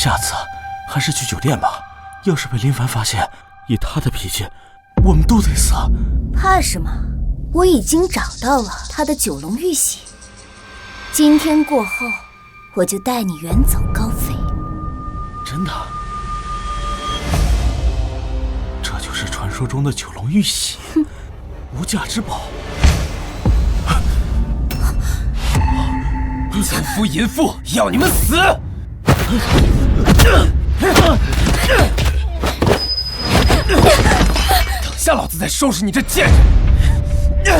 下次还是去酒店吧。要是被林凡发现，以他的脾气，我们都得死。怕什么？我已经找到了他的九龙玉玺。今天过后，我就带你远走高飞。真的？这就是传说中的九龙玉玺，无价之宝。奸夫淫妇，要你们死！等下老子再收拾你这贱人！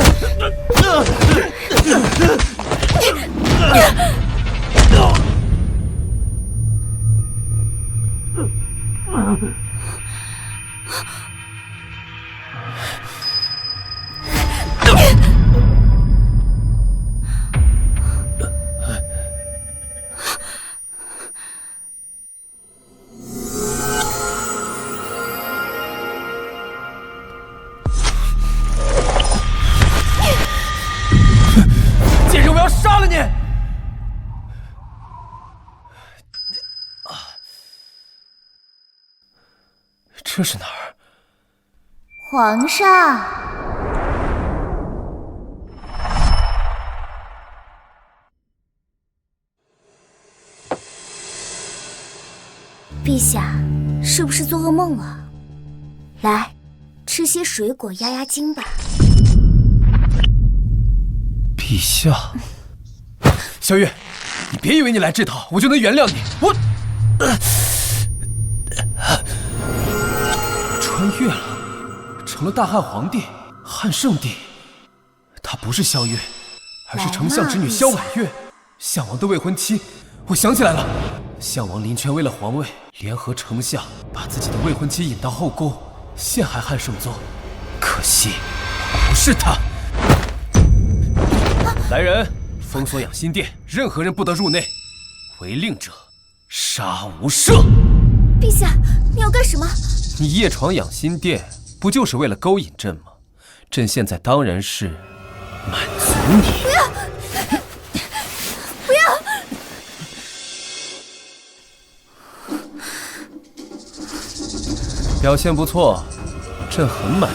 贱人，我要杀了你！这是哪儿？皇上，陛下是不是做噩梦了？来，吃些水果压压惊吧。陛下，小月，你别以为你来这套我就能原谅你。我穿越了，成了大汉皇帝汉圣帝。她不是萧月，而是丞相之女萧婉月，项王的未婚妻。我想起来了，项王林权为了皇位，联合丞相把自己的未婚妻引到后宫，陷害汉圣宗。可惜不是他。来人，封锁养心殿，任何人不得入内，违令者杀无赦。陛下，你要干什么？你夜闯养心殿，不就是为了勾引朕吗？朕现在当然是满足你。不要！不要！表现不错，朕很满意。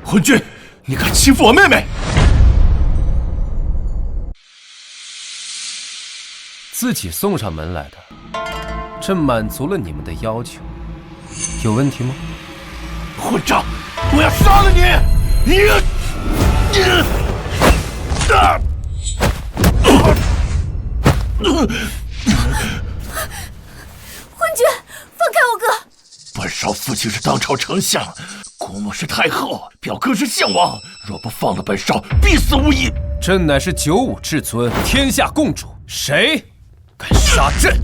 昏君，你敢欺负我妹妹！自己送上门来的，朕满足了你们的要求，有问题吗？混账！我要杀了你！昏君，放开我哥！本少父亲是当朝丞相，姑母是太后，表哥是项王，若不放了本少，必死无疑。朕乃是九五至尊，天下共主，谁敢杀朕？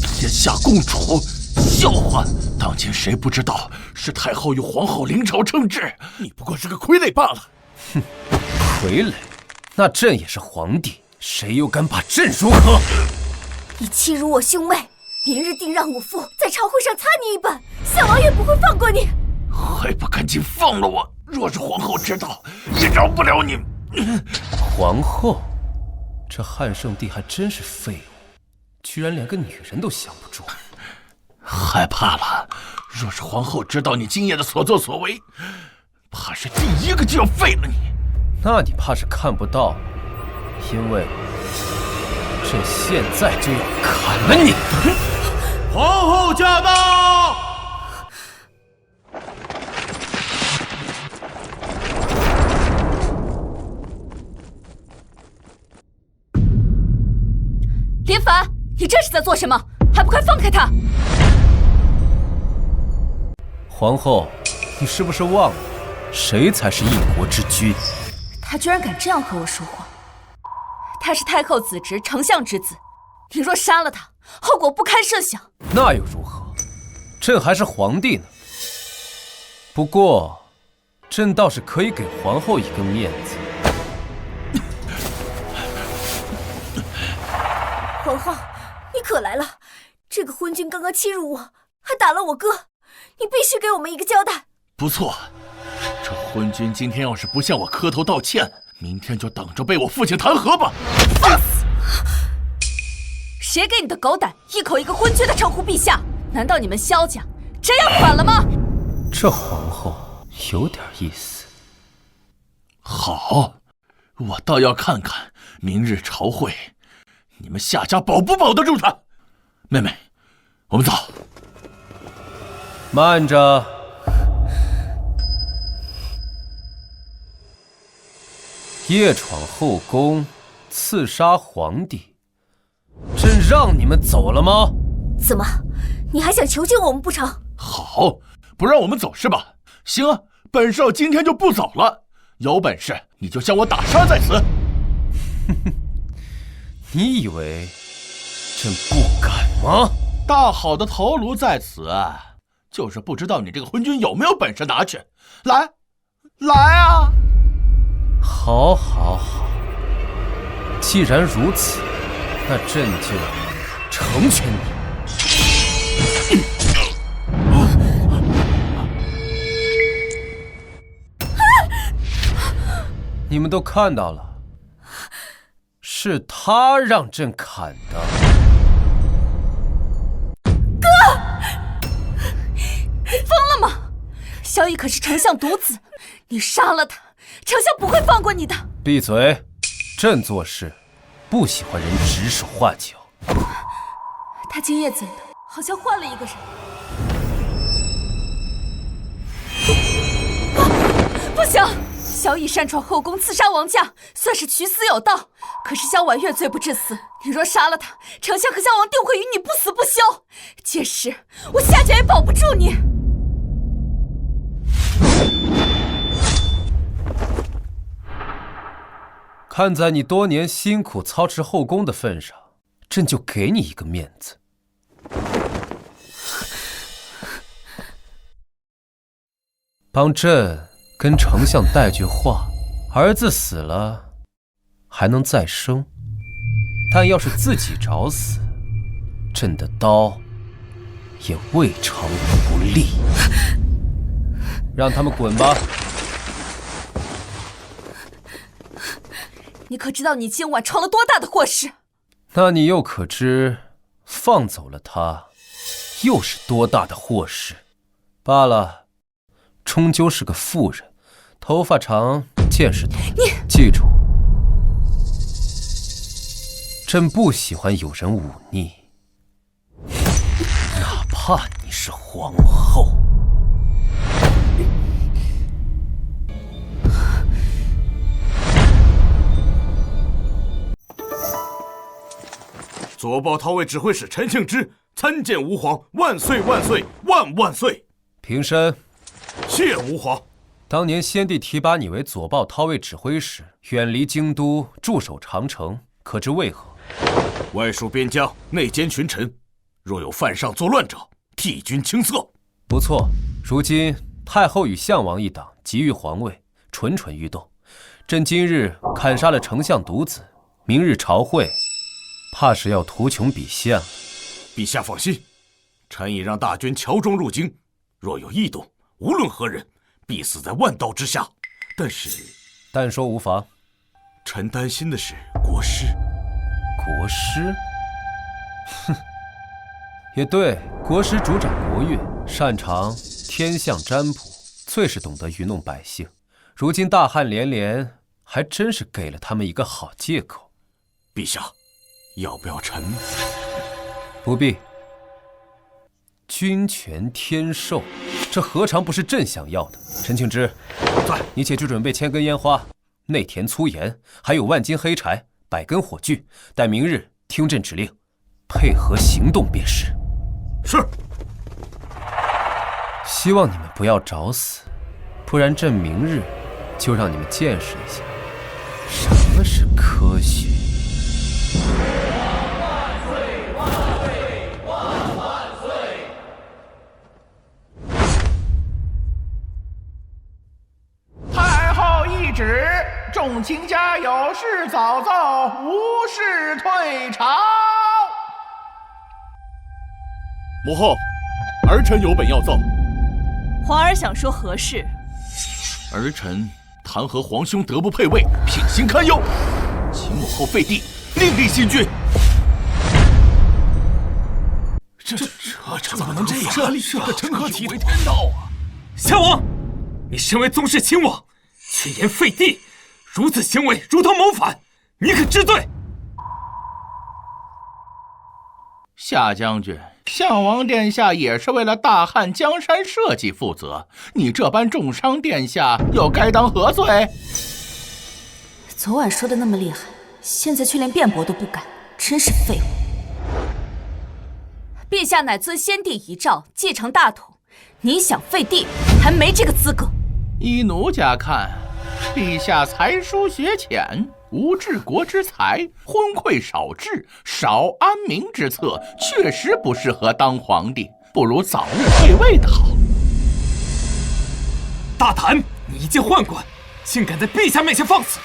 天下共主，笑话！当今谁不知道是太后与皇后临朝称制？你不过是个傀儡罢了。哼，傀儡？那朕也是皇帝，谁又敢把朕如何？你欺辱我兄妹，明日定让我父在朝会上擦你一板，项王也不会放过你。还不赶紧放了我！若是皇后知道，也饶不了你。皇后，这汉圣帝还真是废物，居然连个女人都降不住。害怕了，若是皇后知道你今夜的所作所为，怕是第一个就要废了你。那你怕是看不到，因为朕现在就要砍了你。皇后驾到！林凡，你这是在做什么？还不快放开他！皇后，你是不是忘了，谁才是一国之君？他居然敢这样和我说话！他是太后子侄，丞相之子，你若杀了他，后果不堪设想。那又如何？朕还是皇帝呢。不过，朕倒是可以给皇后一个面子。皇后，你可来了！这个昏君刚刚欺辱我，还打了我哥，你必须给我们一个交代。不错，这昏君今天要是不向我磕头道歉，明天就等着被我父亲弹劾吧！放肆！谁给你的狗胆，一口一个昏君的称呼陛下？难道你们萧家真要反了吗？这皇后有点意思。好，我倒要看看明日朝会，你们夏家保不保得住她。妹妹，我们走。慢着。夜闯后宫，刺杀皇帝，朕让你们走了吗？怎么，你还想囚禁我们不成？好，不让我们走是吧？行啊，本少今天就不走了。有本事你就向我打杀在此。你以为朕不敢吗？大好的头颅在此，就是不知道你这个昏君有没有本事拿去。来，来啊！好，好，好。既然如此，那朕就成全你。你们都看到了，是他让朕砍的。你疯了吗？萧逸可是丞相独子，你杀了他，丞相不会放过你的。闭嘴！朕做事不喜欢人指手画脚。他今夜怎的，好像换了一个人。不行！萧逸擅闯后宫，刺杀王家，算是取死有道。可是萧婉月罪不至死，你若杀了他，丞相和萧王定会与你不死不休。届时我夏家也保不住你。看在你多年辛苦操持后宫的份上，朕就给你一个面子。帮朕跟丞相带句话，儿子死了还能再生，但要是自己找死，朕的刀也未尝不利。让他们滚吧。你可知道你今晚闯了多大的祸事？那你又可知放走了他又是多大的祸事？罢了，终究是个妇人，头发长，见识多。你记住，朕不喜欢有人忤逆，哪怕你是皇后。左豹韬卫指挥使陈庆之参见吾皇，万岁万岁万万岁！平身。谢吾皇。当年先帝提拔你为左豹韬卫指挥使，远离京都，驻守长城，可知为何？外戍边疆，内奸群臣，若有犯上作乱者，替君清色。不错，如今太后与项王一党急于皇位，蠢蠢欲动。朕今日砍杀了丞相独子，明日朝会，怕是要图穷匕现了。陛下放心，臣已让大军乔装入京，若有异动，无论何人，必死在万刀之下。但说无妨。臣担心的是国师。国师？哼，也对，国师主掌国运，擅长天象占卜，最是懂得愚弄百姓。如今大旱连连，还真是给了他们一个好借口。陛下，要不要臣？不必。君权天授，这何尝不是朕想要的？陈庆之，在，你且去准备1000根烟花、内田粗盐，还有万斤黑柴、100根火炬，待明日听朕指令，配合行动便是。是。希望你们不要找死，不然朕明日就让你们见识一下什么是科学。旨，众卿家有事早奏，无事退朝。母后，儿臣有本要奏。皇儿想说何事？儿臣弹劾皇兄德不配位，品行堪忧，请母后废帝，另立新君。这怎么能这样？这是个成何体统天道啊！夏王，你身为宗室亲王，却言废帝，如此行为如同谋反，你可知罪？夏将军，项王殿下也是为了大汉江山社稷负责，你这般重伤殿下，又该当何罪？昨晚说的那么厉害，现在却连辩驳都不敢，真是废物。陛下乃遵先帝遗诏继承大统，你想废帝还没这个资格。依奴家看，陛下才疏学浅，无治国之才，昏聩少治，少安民之策，确实不适合当皇帝，不如早日退位的好。大胆！你一介宦官，竟敢在陛下面前放肆！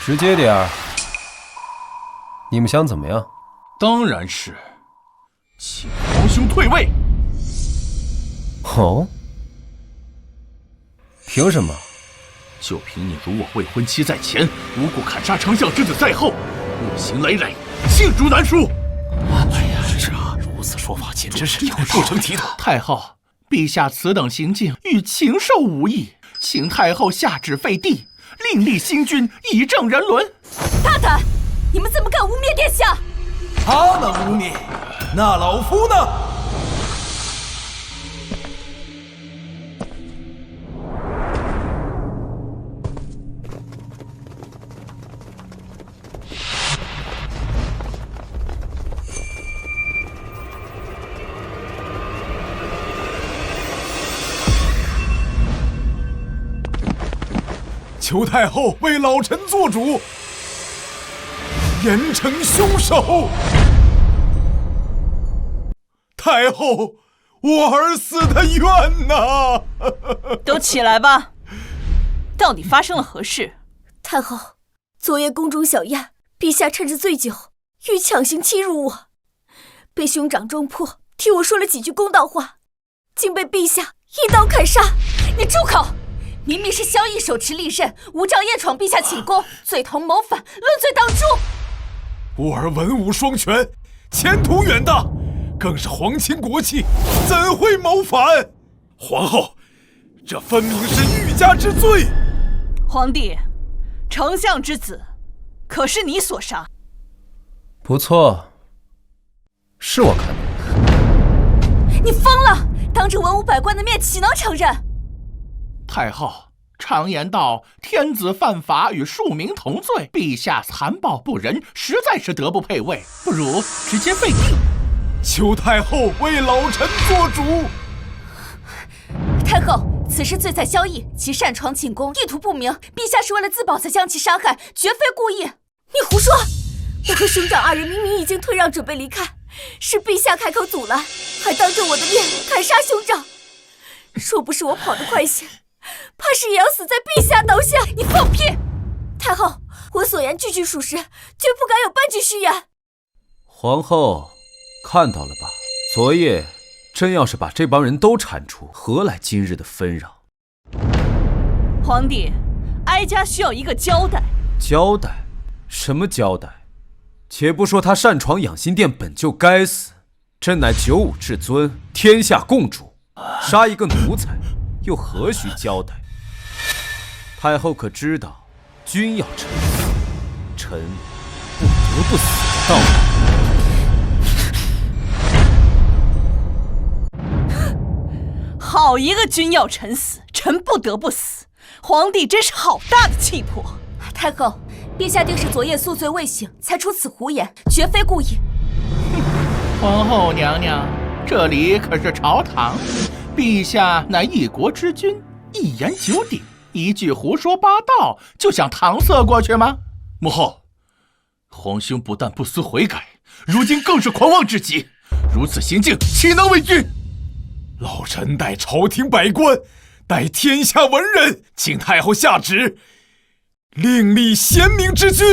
直接点儿，你们想怎么样？当然是，请皇兄退位。哦？凭什么？就凭你辱我未婚妻在前，无故砍杀丞相之子在后，恶行累累，罄竹难书。哎呀，这如此说法简直是不成体统。太后，陛下此等行径与禽兽无异，请太后下旨废帝，另立新君，以正人伦。大胆！你们怎么敢污蔑殿下？他能污蔑，那老夫呢？求太后为老臣做主，严惩凶手。太后，我儿死得冤呐！都起来吧，到底发生了何事？太后，昨夜宫中小宴，陛下趁着醉酒，欲强行欺辱我，被兄长中破，替我说了几句公道话，竟被陛下一刀砍杀。你住口！明明是萧绎手持利刃，无仗夜闯陛下寝宫，罪同谋反，论罪当诛。我儿文武双全，前途远大，更是皇亲国戚，怎会谋反？皇后，这分明是欲加之罪。皇帝，丞相之子，可是你所杀？不错，是我看的。你疯了！当着文武百官的面，岂能承认？太后，常言道，天子犯法与庶民同罪，陛下残暴不仁，实在是德不配位，不如直接废帝。求太后为老臣做主。太后，此事罪在萧绎，其擅闯寝宫，意图不明，陛下是为了自保才将其杀害，绝非故意。你胡说！我和兄长二人明明已经退让，准备离开，是陛下开口阻拦，还当着我的面砍杀兄长。若不是我跑得快些，怕是也要死在陛下刀下。你放屁！太后，我所言句句属实，绝不敢有半句虚言。皇后，看到了吧？昨夜真要是把这帮人都铲除，何来今日的纷扰？皇帝，哀家需要一个交代。交代？什么交代？且不说他擅闯养心殿本就该死，朕乃九五至尊，天下共主，杀一个奴才又何须交代？太后可知道，君要臣死，臣不得不死的道理。好一个君要臣死，臣不得不死！皇帝真是好大的气魄。太后，陛下定是昨夜宿醉未醒，才出此胡言，绝非故意。皇后娘娘，这里可是朝堂，陛下乃一国之君，一言九鼎，一句胡说八道就想搪塞过去吗？母后，皇兄不但不思悔改，如今更是狂妄至极，如此行径岂能为君？老臣代朝廷百官，代天下文人，请太后下旨，另立贤明之君。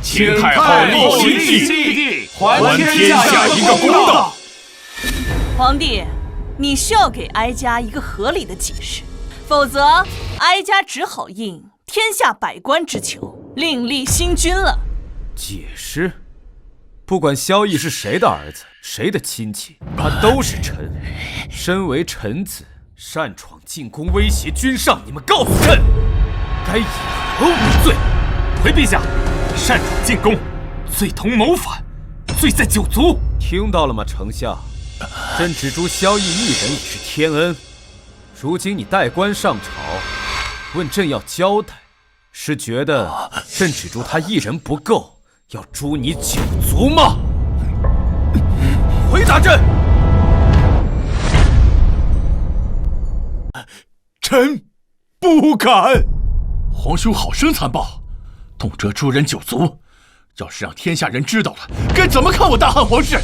请太后立新帝，还天下一个公道。皇帝，你需要给哀家一个合理的解释，否则哀家只好应天下百官之求，另立新君了。解释？不管萧绎是谁的儿子，谁的亲戚，他都是臣。身为臣子，擅闯进宫，威胁君上，你们告诉朕，该以何为罪？回陛下，擅闯进宫，罪同谋反，罪在九族。听到了吗，丞相？朕只诛萧绎一人已是天恩，如今你代官上朝，问朕要交代，是觉得朕只诛他一人不够，要诛你九族吗？回答朕！臣不敢。皇兄好生残暴，动辄诛人九族，要是让天下人知道了，该怎么看我大汉皇室？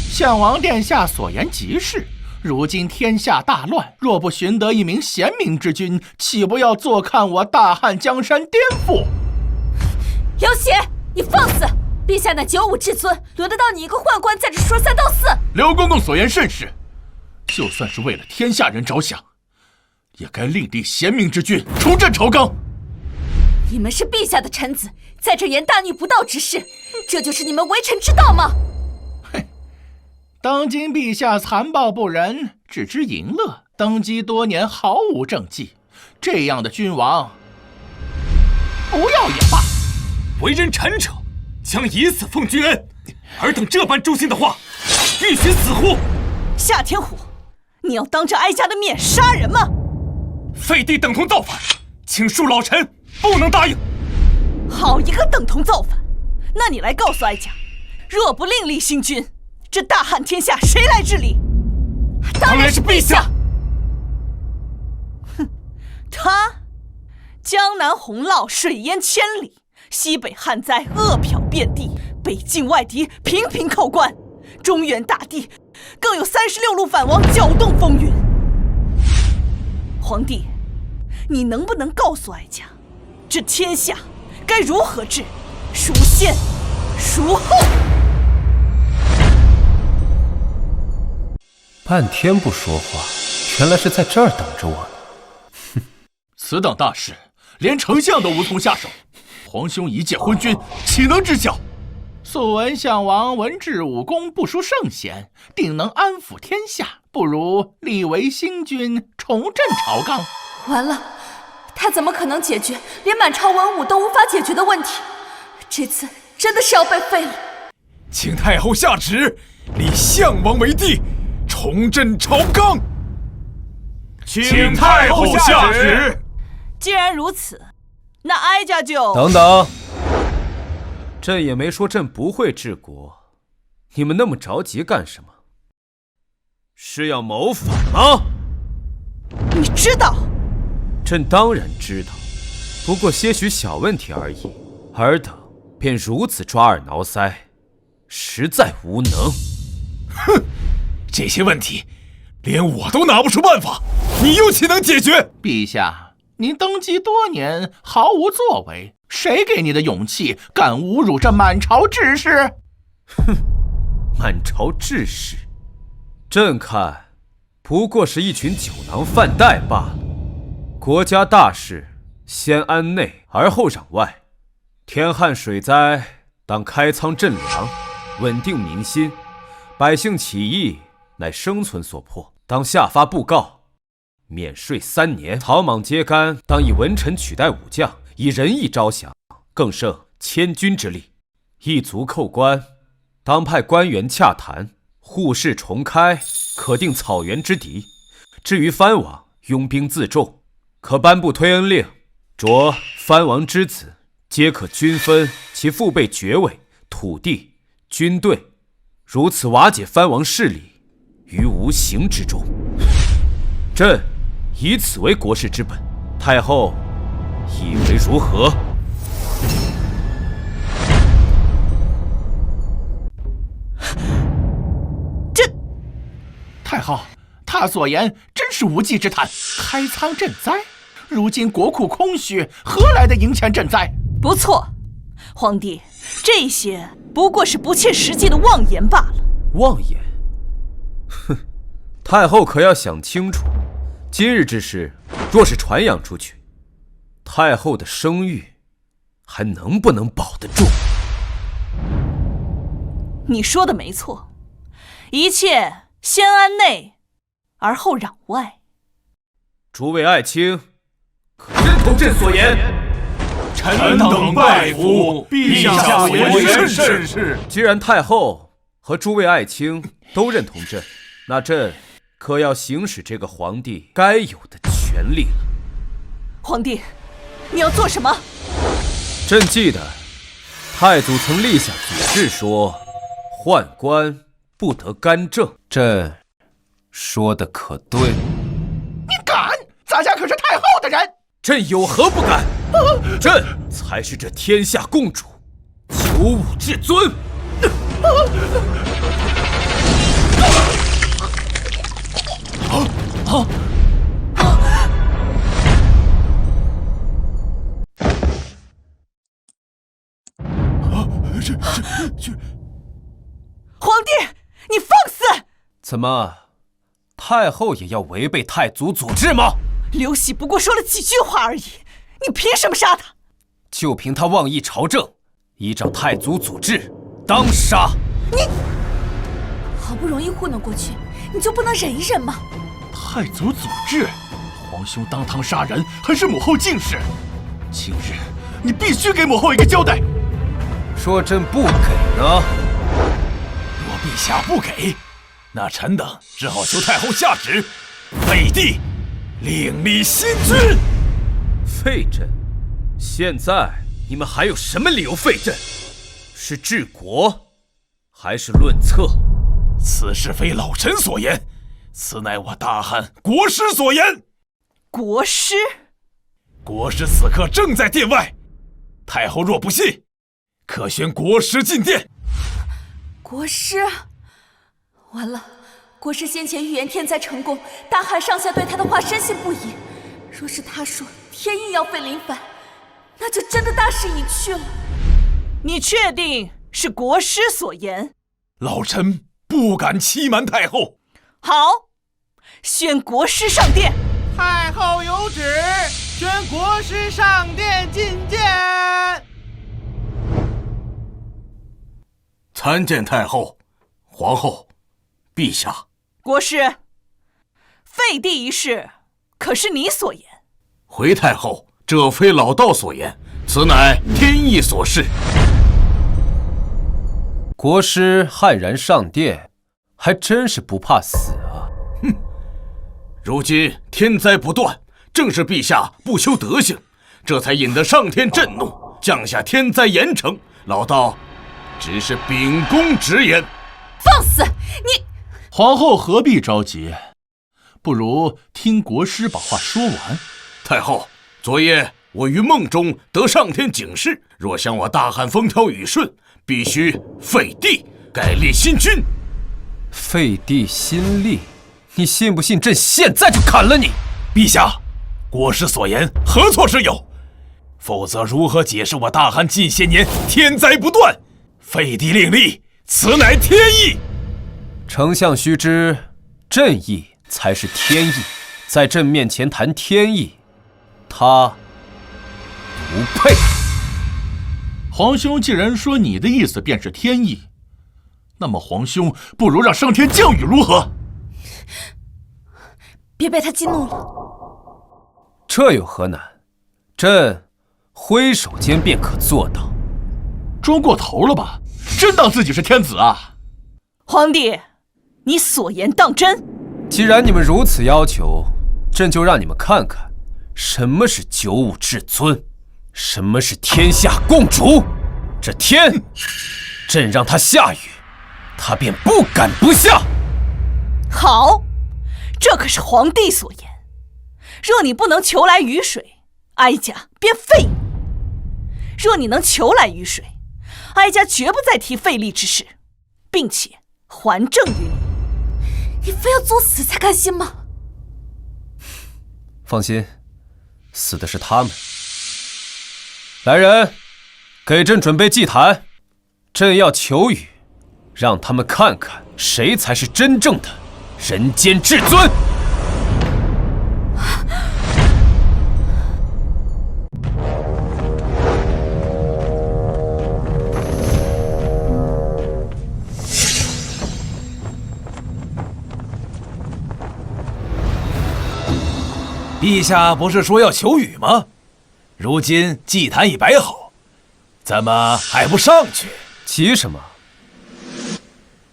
项王殿下所言极是，如今天下大乱，若不寻得一名贤明之君，岂不要坐看我大汉江山颠覆？姚协，你放肆！陛下乃95至尊，轮得到你一个宦官在这说三道四？刘公公所言甚是，就算是为了天下人着想，也该另立贤明之君，重振朝纲。你们是陛下的臣子，在这言大逆不道之事，这就是你们为臣之道吗？嘿，当今陛下残暴不仁，只知淫乐，登基多年毫无政绩，这样的君王，不要也罢。为人臣者，将以死奉君恩，尔等这般诛心的话，欲寻死乎？夏天虎，你要当着哀家的面杀人吗？废帝等同造反，请恕老臣不能答应。好一个等同造反！那你来告诉哀家，若不另立新君，这大汉天下谁来治理？当然是陛下。哼，他江南洪涝，水淹千里；西北旱灾，饿殍遍地；北境外敌频频叩关，中原大地更有36路反王搅动风云。皇帝，你能不能告诉哀家，这天下该如何治？孰先孰后？半天不说话，原来是在这儿等着我呢。此等大事，连丞相都无从下手，皇兄一介昏君，岂能知晓？素闻项王文治武功不输圣贤，定能安抚天下，不如立为新君，重振朝纲。完了，他怎么可能解决连满朝文武都无法解决的问题？这次真的是要被废了。请太后下旨，立项王为帝，重振朝纲。请太后下旨。既然如此，那哀家就……等等，朕也没说朕不会治国，你们那么着急干什么？是要谋反吗？你知道？朕当然知道，不过些许小问题而已，尔等便如此抓耳挠腮，实在无能。哼，这些问题连我都拿不出办法，你又岂能解决？陛下，您登基多年，毫无作为，谁给你的勇气，敢侮辱这满朝志士？哼，满朝志士，朕看不过是一群酒囊饭袋罢了。国家大事，先安内而后攘外。天旱水灾，当开仓赈粮，稳定民心；百姓起义，乃生存所迫，当下发布告，免税3年。草莽秸秆，当以文臣取代武将，以仁义招降，更胜千军之力。一族寇官，当派官员洽谈，户市重开，可定草原之敌。至于藩王，拥兵自重，可颁布推恩令，着藩王之子皆可均分其父辈爵位、土地、军队，如此瓦解藩王势力于无形之中。朕以此为国事之本，太后以为如何？太后，他所言真是无稽之谈。开仓赈灾，如今国库空虚，何来的银钱赈灾？不错，皇帝，这些不过是不切实际的妄言罢了。妄言？哼，太后可要想清楚，今日之事若是传扬出去，太后的声誉还能不能保得住？你说的没错，一切先安内，而后攘外。诸位爱卿，可认同朕所言？臣等拜服陛下所言甚是。既然太后和诸位爱卿都认同朕，那朕可要行使这个皇帝该有的权利了。皇帝，你要做什么？朕记得太祖曾立下祖制，说宦官不得干政。朕说的可对？你敢？咱家可是太后的人。朕有何不敢？朕才是这天下共主，95至尊。皇帝，你放肆！怎么，太后也要违背太祖祖制吗？刘喜不过说了几句话而已，你凭什么杀他？就凭他妄议朝政，依照太祖祖制，当杀。你好不容易糊弄过去，你就不能忍一忍吗？太祖祖制，皇兄当堂杀人，还是母后近视。今日你必须给母后一个交代。说朕不给呢？若陛下不给，那臣等只好求太后下旨，废帝，另立新君。废朕？现在你们还有什么理由废朕？是治国，还是论策？此事非老臣所言，此乃我大汉国师所言。国师？国师此刻正在殿外，太后若不信，可宣国师进殿。国师，完了！国师先前预言天灾成功，大汉上下对他的话深信不疑。若是他说天意要废林凡，那就真的大势已去了。你确定是国师所言？老臣不敢欺瞒太后。好，宣国师上殿。太后有旨，宣国师上殿觐见。参见太后、皇后、陛下。国师，废帝一事可是你所言？回太后，这非老道所言，此乃天意所示。国师悍然上殿，还真是不怕死啊！哼，如今天灾不断，正是陛下不修德行，这才引得上天震怒，降下天灾严惩。老道只是秉公直言。放肆！你皇后何必着急？不如听国师把话说完。太后，昨夜我于梦中得上天警示，若想我大汉风调雨顺，必须废帝，改立新君。废帝新立？你信不信朕现在就砍了你？陛下，国师所言何错之有？否则如何解释我大汉近些年天灾不断？废帝另立，此乃天意。丞相须知，朕意才是天意。在朕面前谈天意，他不配。皇兄既然说你的意思便是天意，那么皇兄不如让上天降雨如何？别被他激怒了。这有何难？朕挥手间便可做到。装过头了吧？真当自己是天子啊？皇帝，你所言当真？既然你们如此要求，朕就让你们看看什么是95至尊，什么是天下共主。这天，朕让他下雨，他便不敢不下。好，这可是皇帝所言。若你不能求来雨水，哀家便废你；若你能求来雨水，哀家绝不再提废立之事，并且还政于你。你非要作死才甘心吗？放心，死的是他们。来人，给朕准备祭坛，朕要求雨，让他们看看谁才是真正的人间至尊。陛下不是说要求雨吗？如今祭坛已摆好，怎么还不上去？急什么？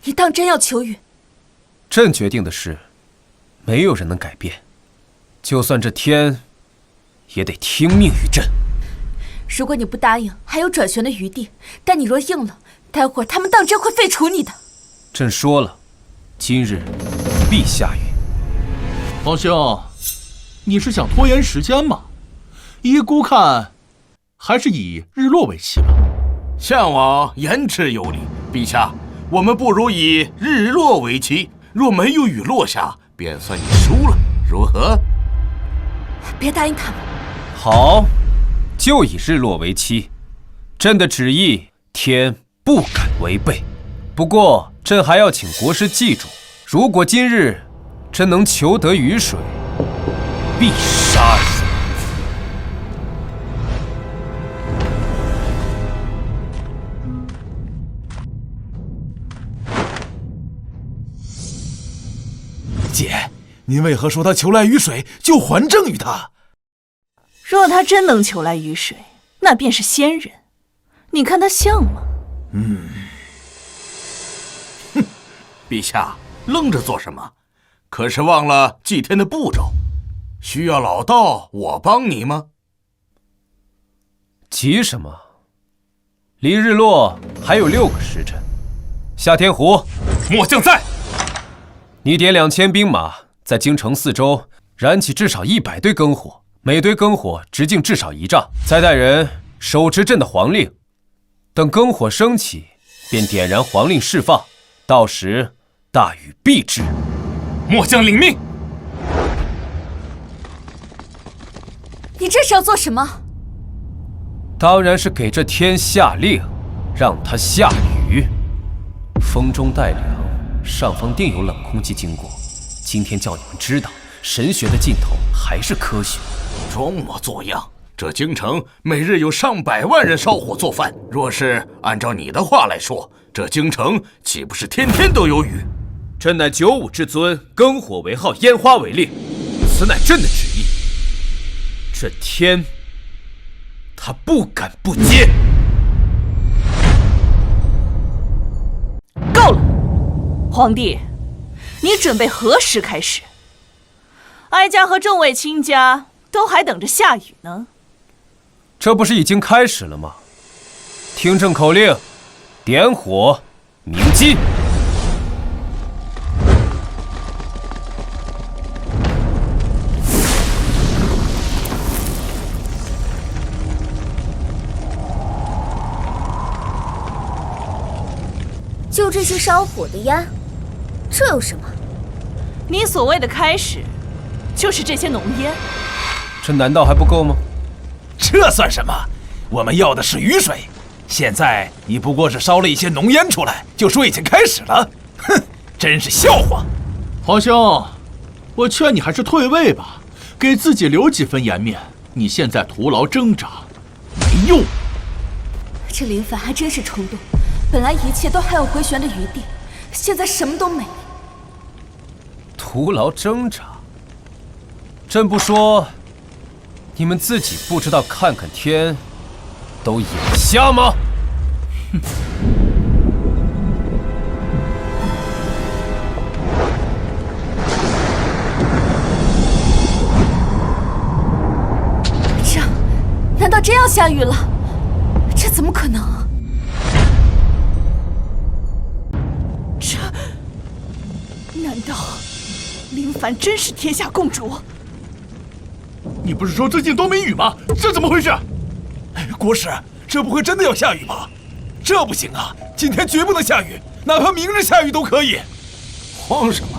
你当真要求雨？朕决定的事，没有人能改变。就算这天，也得听命于朕。如果你不答应，还有转旋的余地；但你若应了，待会儿他们当真会废除你的。朕说了，今日必下雨。皇兄，你是想拖延时间吗？依姑看，还是以日落为期吧。项王言之有理，陛下，我们不如以日落为期。若没有雨落下，便算你输了，如何？别答应他们。好，就以日落为期。朕的旨意，天不敢违背。不过，朕还要请国师记住，如果今日朕能求得雨水，必杀人。姐，您为何说他求来雨水就还政于他？若他真能求来雨水，那便是仙人。你看他像吗？陛下，愣着做什么？可是忘了祭天的步骤？需要老道我帮你吗？急什么？离日落还有6个时辰。夏天湖，末将在。你点2000兵马，在京城4周燃起至少100堆篝火，每堆篝火直径至少1丈，再带人手持朕的皇令，等篝火升起，便点燃皇令释放，到时大雨必至。末将领命。你这是要做什么？当然是给这天下令，让它下雨。风中带凉，上方定有冷空气经过。今天叫你们知道，神学的尽头还是科学。装模作样，这京城每日有上百万人烧火做饭，若是按照你的话来说，这京城岂不是天天都有雨？朕乃九五至尊，篝火为号，烟花为令，此乃朕的旨意。这天，他不敢不接。够了，皇帝，你准备何时开始？哀家和众位亲家都还等着下雨呢。这不是已经开始了吗？听朕口令，点火，鸣鸡。就这些烧火的呀，这有什么？你所谓的开始，就是这些浓烟。这难道还不够吗？这算什么？我们要的是雨水。现在你不过是烧了一些浓烟出来，就说已经开始了，哼，真是笑话。皇兄，我劝你还是退位吧，给自己留几分颜面。你现在徒劳挣扎，没用。这林凡还真是冲动，本来一切都还有回旋的余地，现在什么都没了。徒劳挣扎？朕不说，你们自己不知道看看天，都眼瞎吗？哼！这，难道真要下雨了？这怎么可能啊？这，难道林凡真是天下共主？你不是说最近都没雨吗？这怎么回事？国师，这不会真的要下雨吧？这不行啊！今天绝不能下雨，哪怕明日下雨都可以。慌什么？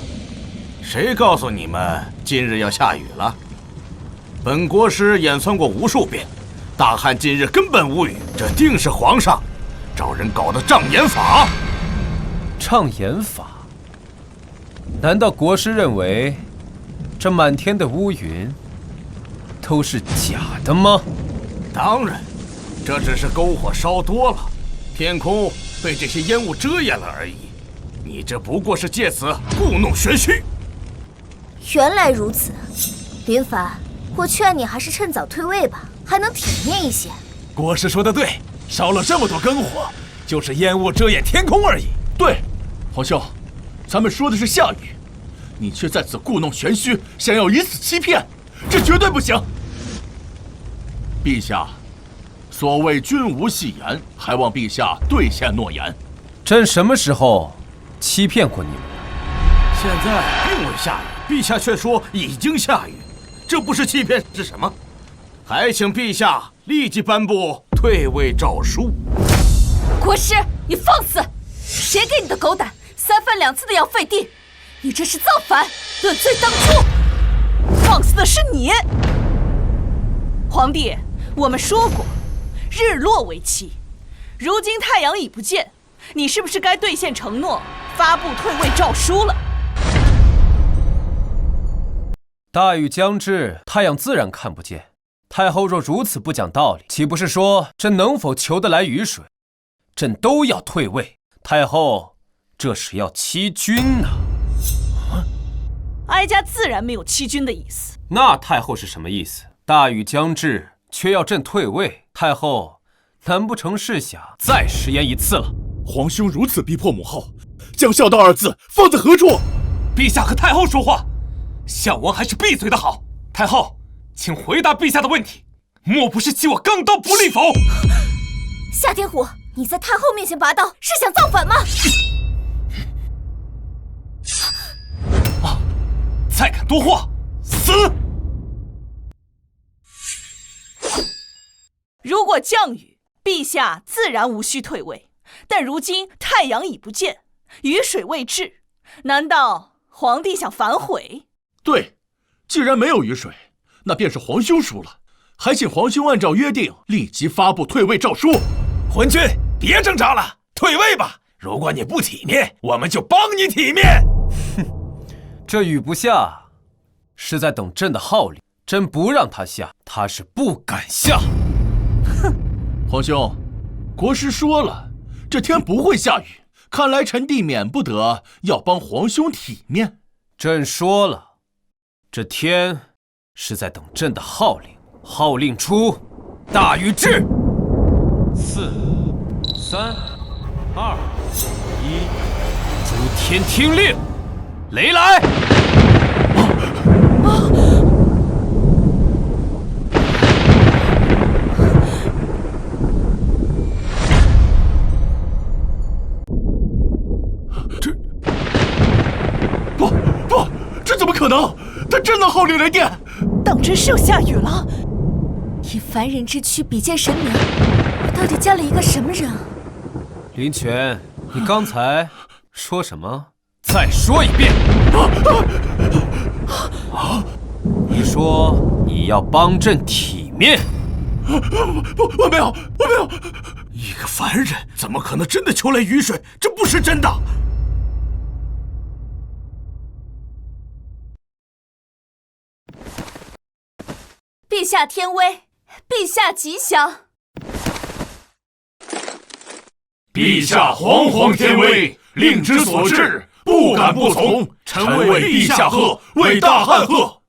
谁告诉你们今日要下雨了？本国师演算过无数遍，大汉今日根本无雨，这定是皇上找人搞的障眼法。障眼法？难道国师认为这满天的乌云都是假的吗？当然，这只是篝火烧多了，天空被这些烟雾遮掩了而已。你这不过是借此故弄玄虚。原来如此，林凡，我劝你还是趁早退位吧，还能体面一些。国师说的对，烧了这么多篝火，就是烟雾遮掩天空而已。对，皇兄，咱们说的是下雨，你却在此故弄玄虚，想要以此欺骗，这绝对不行。陛下，所谓君无戏言，还望陛下兑现诺言。朕什么时候欺骗过你们？现在并未下雨，陛下却说已经下雨，这不是欺骗是什么？还请陛下立即颁布退位诏书。国师，你放肆！谁给你的狗胆，3番2次的要废帝？你这是造反，论罪当诛！放肆的是你！皇帝，我们说过，日落为期，如今太阳已不见，你是不是该兑现承诺，发布退位诏书了？大雨将至，太阳自然看不见。太后若如此不讲道理，岂不是说朕能否求得来雨水，朕都要退位？太后这是要欺君呐！哀家自然没有欺君的意思。那太后是什么意思？大雨将至，却要朕退位，太后难不成是想再食言一次了？皇兄如此逼迫母后，将孝道2字放在何处？陛下和太后说话，项王还是闭嘴的好。太后，请回答陛下的问题，莫不是弃我钢刀不立否？夏天虎，你在太后面前拔刀，是想造反吗？再敢多话，死！如果降雨，陛下自然无需退位。但如今太阳已不见，雨水未至，难道皇帝想反悔？对，既然没有雨水，那便是皇兄输了。还请皇兄按照约定，立即发布退位诏书。昏君，别挣扎了，退位吧。如果你不体面，我们就帮你体面。哼，这雨不下，是在等朕的号令。朕不让他下，他是不敢下。哼，皇兄，国师说了，这天不会下雨，看来臣弟免不得要帮皇兄体面。朕说了，这天是在等朕的号令。号令出，大雨至。4、3、2、1，诸天听令，雷来！这怎么可能？他真的号令雷电！当真是要下雨了？以凡人之躯比肩神明，我到底嫁了一个什么人啊？林泉，你刚才说什么？再说一遍。你说你要帮朕体面？我没有。一个凡人怎么可能真的求来雨水？这不是真的。陛下天威，陛下吉祥。陛下皇皇天威，令之所至，不敢不从。臣为陛下贺，为大汉贺。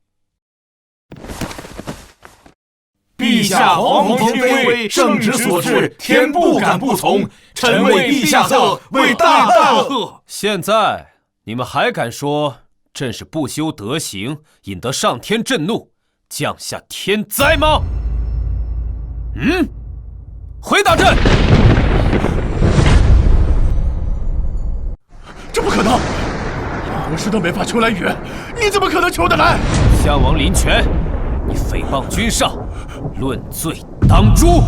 陛下皇皇天威，圣旨所至，天不敢不从。臣为陛下贺，为大汉贺。现在你们还敢说朕是不修德行，引得上天震怒，降下天灾吗？回答朕！这不可能，国师都没法求来雨，你怎么可能求得来？项王林权，你诽谤君上，论罪当诛！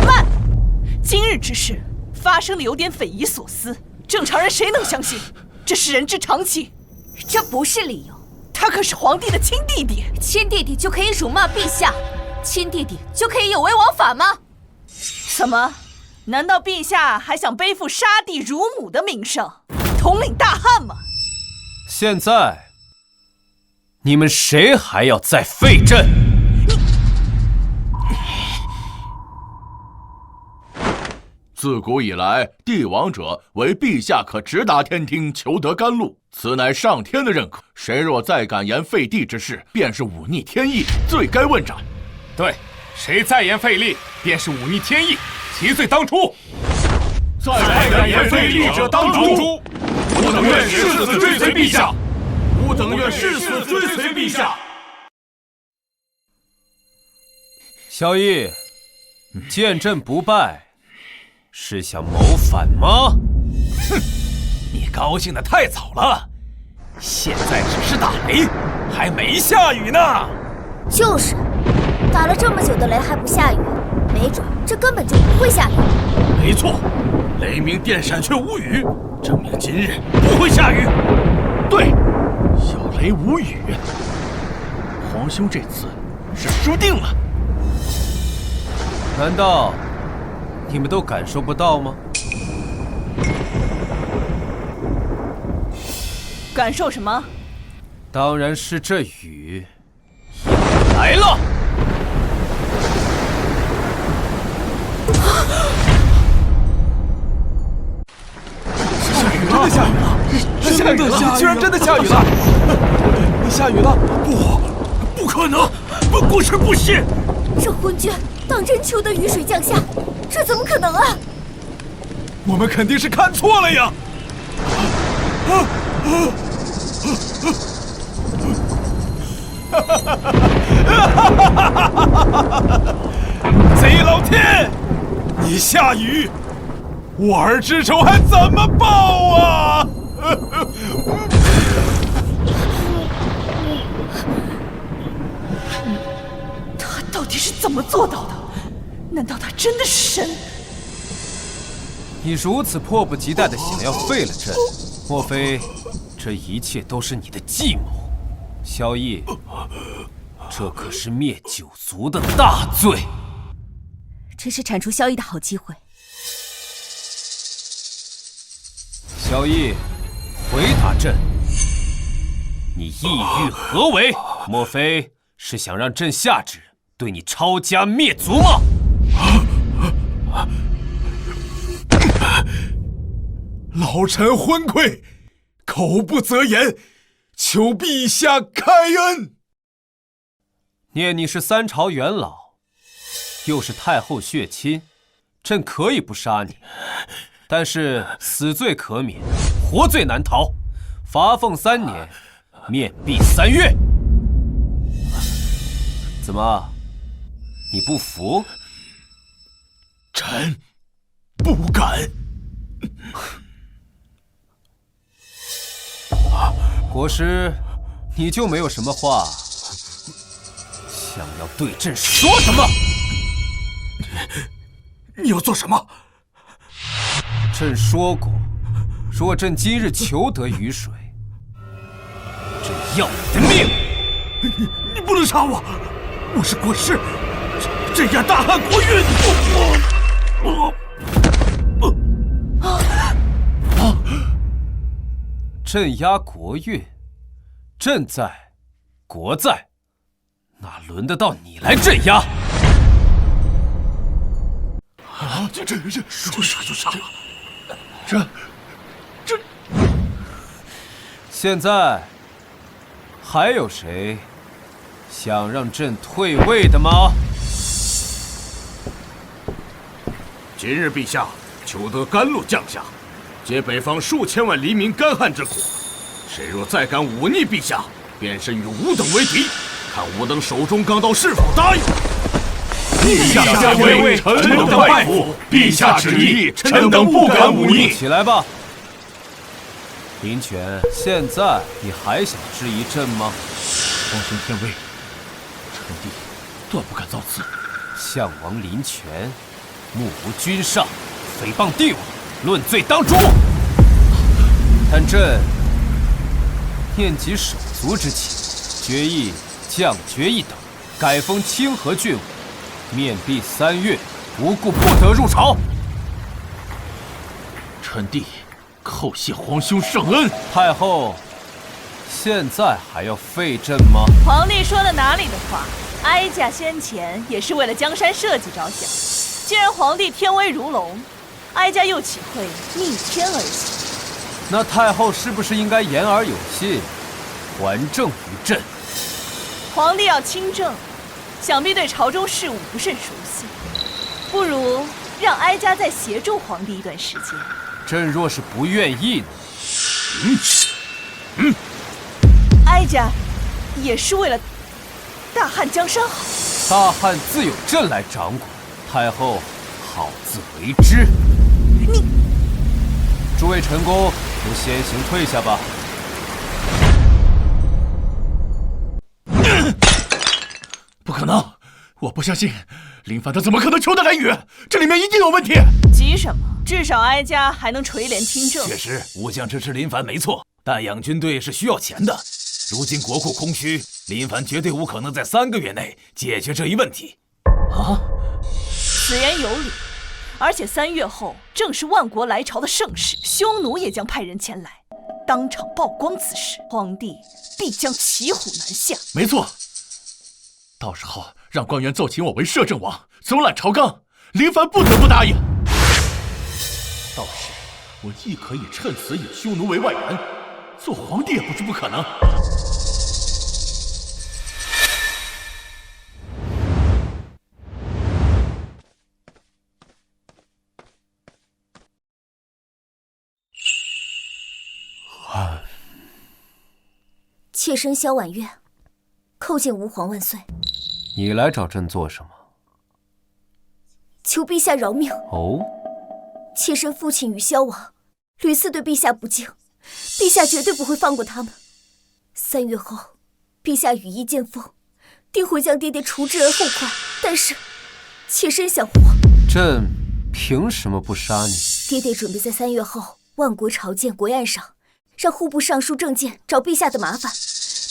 慢！今日之事发生的有点匪夷所思，正常人谁能相信？这是人之常情。这不是理由。他可是皇帝的亲弟弟，亲弟弟就可以辱骂陛下，亲弟弟就可以有违王法吗？怎么？难道陛下还想背负杀弟辱母的名声，统领大汉吗？现在你们谁还要再废朕？自古以来，帝王者为陛下可直达天庭，求得甘露，此乃上天的认可。谁若再敢言废帝之事，便是忤逆天意，罪该问斩。对，谁再言废立，便是忤逆天意，其罪当诛。再敢言废立者当诛。吾等愿誓死追随陛下。吾等愿誓死追随陛下。萧绎，见朕不败，是想谋反吗？哼，你高兴得太早了，现在只是打雷，还没下雨呢。就是，打了这么久的雷还不下雨，没准这根本就不会下雨。没错，雷鸣电闪却无雨，证明今日不会下雨。对，有雷无雨，皇兄这次是输定了。难道你们都感受不到吗？感受什么？当然是这雨要来了。真的下雨了！居然真的下雨了！你下雨了？不可能！本国臣不信。这昏君当真求得雨水降下，这怎么可能啊？我们肯定是看错了呀！贼老天，你下雨，我儿之仇还怎么报啊？他到底是怎么做到的？难道他真的是神？你如此迫不及待地想要废了朕，莫非这一切都是你的计谋？萧绎，这可是灭九族的大罪。这是铲除萧绎的好机会。萧绎，回答朕，你意欲何为？莫非是想让朕下旨对你抄家灭族吗？老臣昏聩，口不择言，求陛下开恩。念你是三朝元老，又是太后血亲，朕可以不杀你，但是死罪可免，活罪难逃，罚俸3年，面壁3月。怎么，你不服？臣不敢。国师，你就没有什么话想要对朕说什么？你要做什么？朕说过，若朕今日求得雨水，朕要你的命！你不能杀我！我是国师，镇压大汉国运。镇压国运，朕在，国在，哪轮得到你来镇压？这说杀就杀了。这，现在还有谁想让朕退位的吗？今日陛下求得甘露降下，解北方数千万黎民干旱之苦。谁若再敢忤逆陛下，便是与吾等为敌。看吾等手中钢刀是否答应。陛下下位，臣等拜服。陛下旨意，臣等不敢忤逆。起来吧，林泉。现在你还想质疑朕吗？皇兄天威，臣弟断不敢造次。项王林泉，目无君上，诽谤帝王，论罪当诛。但朕念及手足之情，决议降爵一等，改封清河郡王，面壁3月，无故不得入朝。臣弟叩谢皇兄圣恩。太后，现在还要废朕吗？皇帝说的哪里的话？哀家先前也是为了江山社稷着想。既然皇帝天威如龙，哀家又岂会逆天而行？那太后是不是应该言而有信，还政于朕？皇帝要亲政，想必对朝中事务不甚熟悉，不如让哀家再协助皇帝一段时间。朕若是不愿意呢？哀家也是为了大汉江山好。大汉自有朕来掌管，太后好自为之。你，诸位臣工都先行退下吧。不可能，我不相信，林凡他怎么可能求得来雨？这里面一定有问题。急什么？至少哀家还能垂帘听政。确实，武将支持林凡没错，但养军队是需要钱的。如今国库空虚，林凡绝对无可能在3个月内解决这一问题。啊，此言有理。而且3月后正是万国来朝的盛世，匈奴也将派人前来，当场曝光此事，皇帝必将骑虎难下。没错，到时候让官员奏请我为摄政王，总揽朝纲，林凡不得不答应。到时我亦可以趁此引匈奴为外援，做皇帝也不是不可能。妾身萧婉月，叩见吾皇万岁。你来找朕做什么？求陛下饶命。哦，妾身父亲与萧王屡次对陛下不敬，陛下绝对不会放过他们。3月后，陛下羽翼渐丰，定会将爹爹除之而后快。但是，妾身想活。朕凭什么不杀你？爹爹准备在3月后万国朝见国宴上，让户部尚书郑健找陛下的麻烦。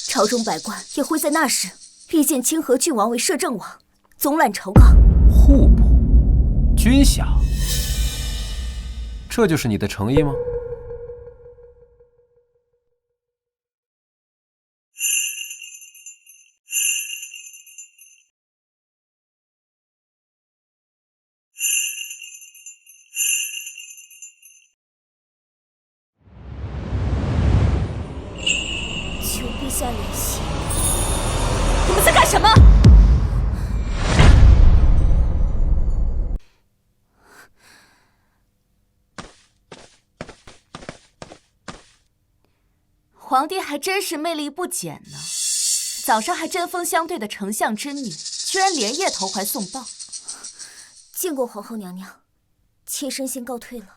朝中百官也会在那时力荐清河郡王为摄政王，总揽朝纲。户部、军饷，这就是你的诚意吗？求陛下怜惜。你们在干什么？皇帝还真是魅力不减呢。早上还针锋相对的丞相之女，居然连夜投怀送抱。见过皇后娘娘，妾身先告退了。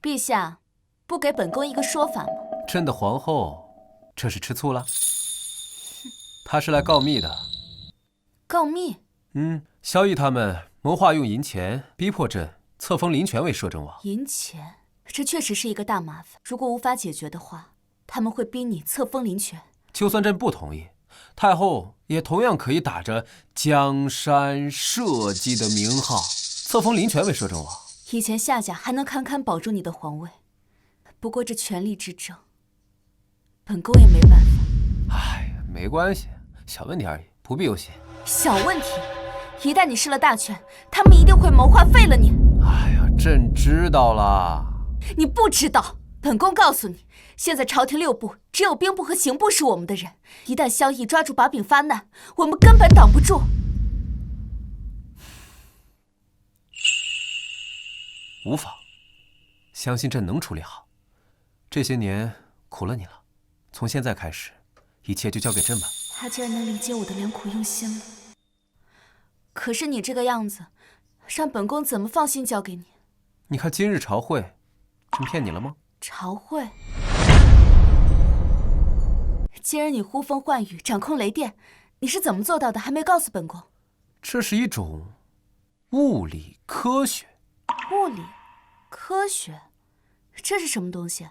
陛下，不给本宫一个说法吗？朕的皇后，这是吃醋了？她是来告密的。告密？萧绎他们谋划用银钱逼迫朕册封林权为摄政王。银钱，这确实是一个大麻烦。如果无法解决的话，他们会逼你册封林权。就算朕不同意，太后也同样可以打着江山社稷的名号册封林权为摄政王。以前夏家还能堪堪保住你的皇位，不过这权力之争，本宫也没办法。哎呀，没关系，小问题而已，不必忧心。小问题，一旦你失了大权，他们一定会谋划废了你。哎呀，朕知道了。你不知道，本宫告诉你，现在朝廷6部只有兵部和刑部是我们的人，一旦萧绎抓住把柄发难，我们根本挡不住。无妨，相信朕能处理好。这些年苦了你了，从现在开始，一切就交给朕吧。他竟然能理解我的良苦用心了。可是你这个样子，让本宫怎么放心交给你？你看今日朝会，朕骗你了吗？朝会？今日你呼风唤雨，掌控雷电，你是怎么做到的？还没告诉本宫。这是一种物理科学。物理科学，这是什么东西？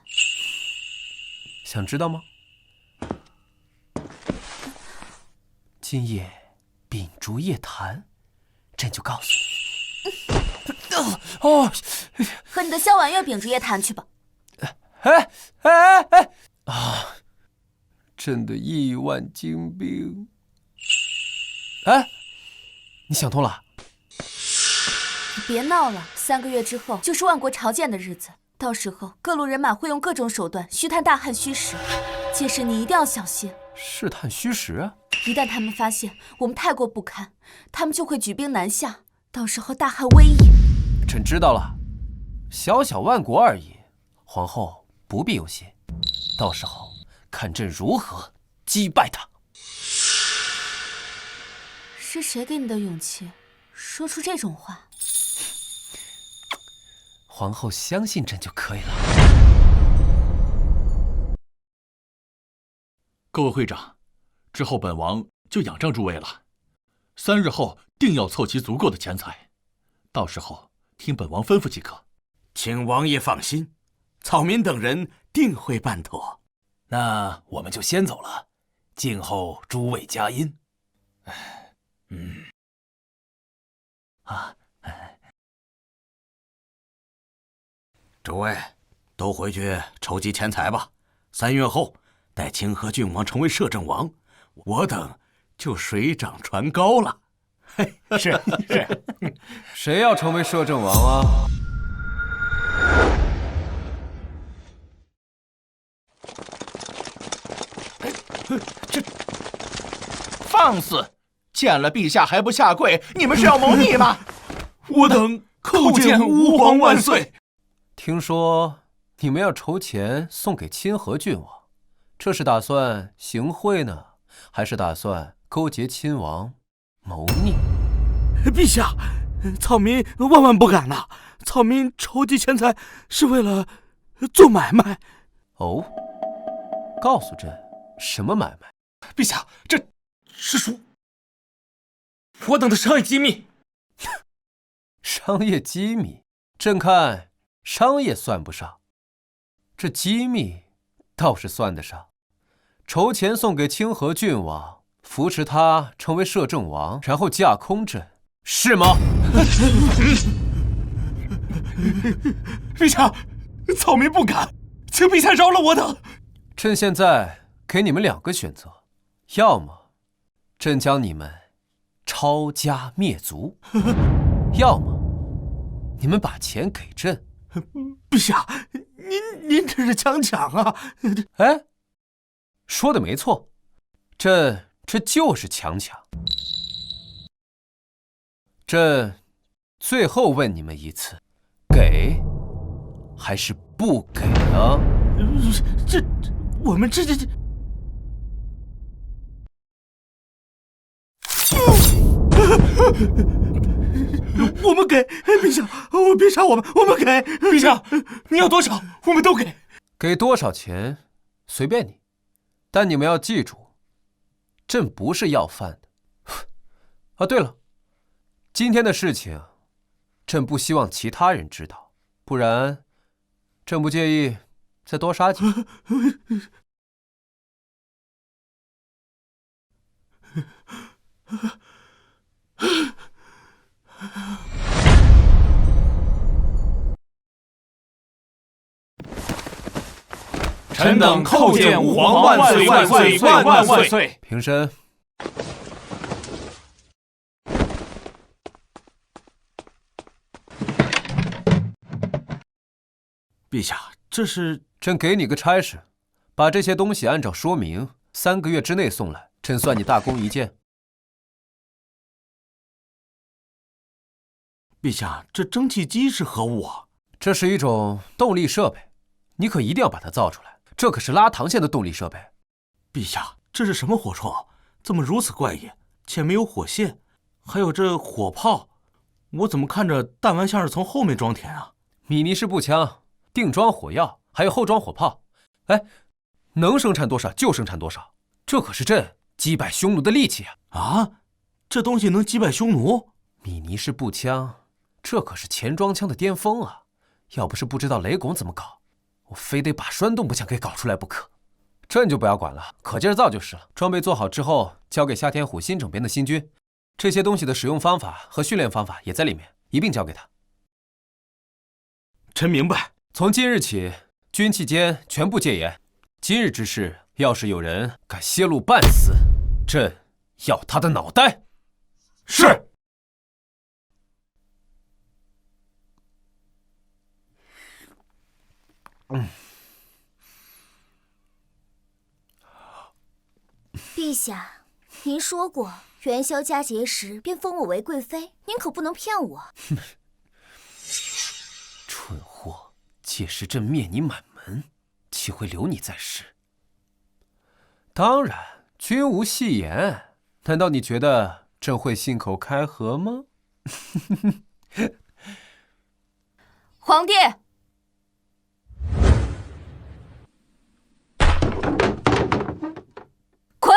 想知道吗？今夜秉烛夜谈，朕就告诉你。哦，和你的萧婉月秉烛夜谈去吧。哎！啊！朕的1万精兵。哎，你想通了？你别闹了，3个月之后就是万国朝见的日子，到时候各路人马会用各种手段虚探大汉虚实，届时你一定要小心。试探虚实啊！一旦他们发现我们太过不堪，他们就会举兵南下，到时候大汉威仪……朕知道了，小小万国而已，皇后不必忧心，到时候看朕如何击败他。是谁给你的勇气，说出这种话？皇后相信朕就可以了。各位会长，之后本王就仰仗诸位了。3日后定要凑齐足够的钱财，到时候听本王吩咐即可。请王爷放心，草民等人定会办妥。那我们就先走了，静候诸位佳音。诸位都回去筹集钱财吧。3月后，待清河郡王成为摄政王，我等就水涨船高了。是。谁要成为摄政王啊？放肆！见了陛下还不下跪，你们是要谋逆吗？我等叩见吾皇万岁。听说你们要筹钱送给清河郡王，这是打算行贿呢，还是打算勾结亲王谋逆？陛下，草民万万不敢呐！草民筹集钱财是为了做买卖。哦，告诉朕什么买卖？陛下，这是属我等的商业机密。商业机密？朕看商业算不上，这机密倒是算得上。筹钱送给清河郡王，扶持他成为摄政王，然后架空朕，是吗？陛下，草民不敢，请陛下饶了我等。朕现在给你们2个选择，要么朕将你们抄家灭族，要么你们把钱给朕。陛下，您这是强抢啊！哎，说的没错，朕这就是强抢。朕最后问你们一次，给还是不给啊？我们这我们给陛下，别杀我们，我们给陛下，你要多少，我们都给。给多少钱随便你，但你们要记住，朕不是要饭的。啊，对了，今天的事情，朕不希望其他人知道，不然，朕不介意再多杀几个。臣等叩见吾皇万岁万岁万万万岁！平身。陛下，这是……朕给你个差事，把这些东西按照说明，3个月之内送来，朕算你大功一件。陛下，这蒸汽机是何物啊？这是一种动力设备，你可一定要把它造出来。这可是拉膛线的动力设备。陛下，这是什么火铳？怎么如此怪异？且没有火线，还有这火炮，我怎么看着弹丸像是从后面装填啊？米尼式步枪、定装火药，还有后装火炮。哎，能生产多少就生产多少，这可是朕击败匈奴的利器啊！啊，这东西能击败匈奴？米尼式步枪，这可是前装枪的巅峰啊！要不是不知道雷拱怎么搞，我非得把栓动步枪给搞出来不可。朕就不要管了，可劲儿造就是了。装备做好之后，交给夏天虎新整编的新军，这些东西的使用方法和训练方法也在里面，一并交给他。臣明白。从今日起，军期间全部戒严，今日之事要是有人敢泄露半丝，朕要他的脑袋。是。陛下，您说过元宵佳节时便封我为贵妃，您可不能骗我。蠢货，届时朕灭你满门，岂会留你在世？当然，君无戏言。难道你觉得朕会信口开河吗？皇帝，滚！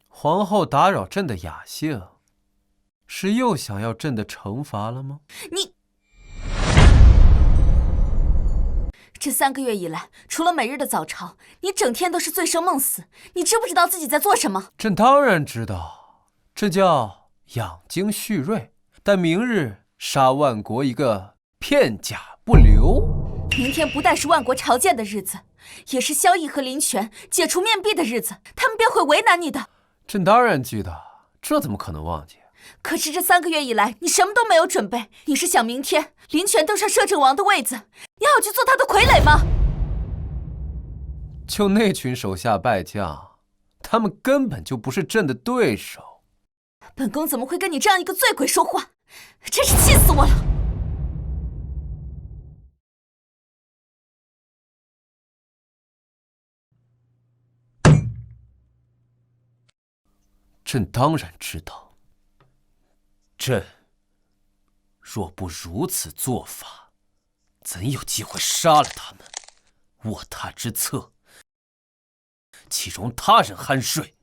皇后打扰朕的雅兴，是又想要朕的惩罚了吗？你这3个月以来，除了每日的早朝，你整天都是醉生梦死。你知不知道自己在做什么？朕当然知道，这叫养精蓄锐。但明日杀万国一个片甲不留。明天不但是万国朝见的日子，也是萧绎和林权解除面壁的日子，他们便会为难你的。朕当然记得，这怎么可能忘记？可是这3个月以来，你什么都没有准备。你是想明天林权登上摄政王的位子，你好去做他的傀儡吗？就那群手下败将，他们根本就不是朕的对手。本宫怎么会跟你这样一个醉鬼说话？真是气死我了！朕当然知道，朕若不如此做法，怎有机会杀了他们？卧榻之侧，岂容他人酣睡？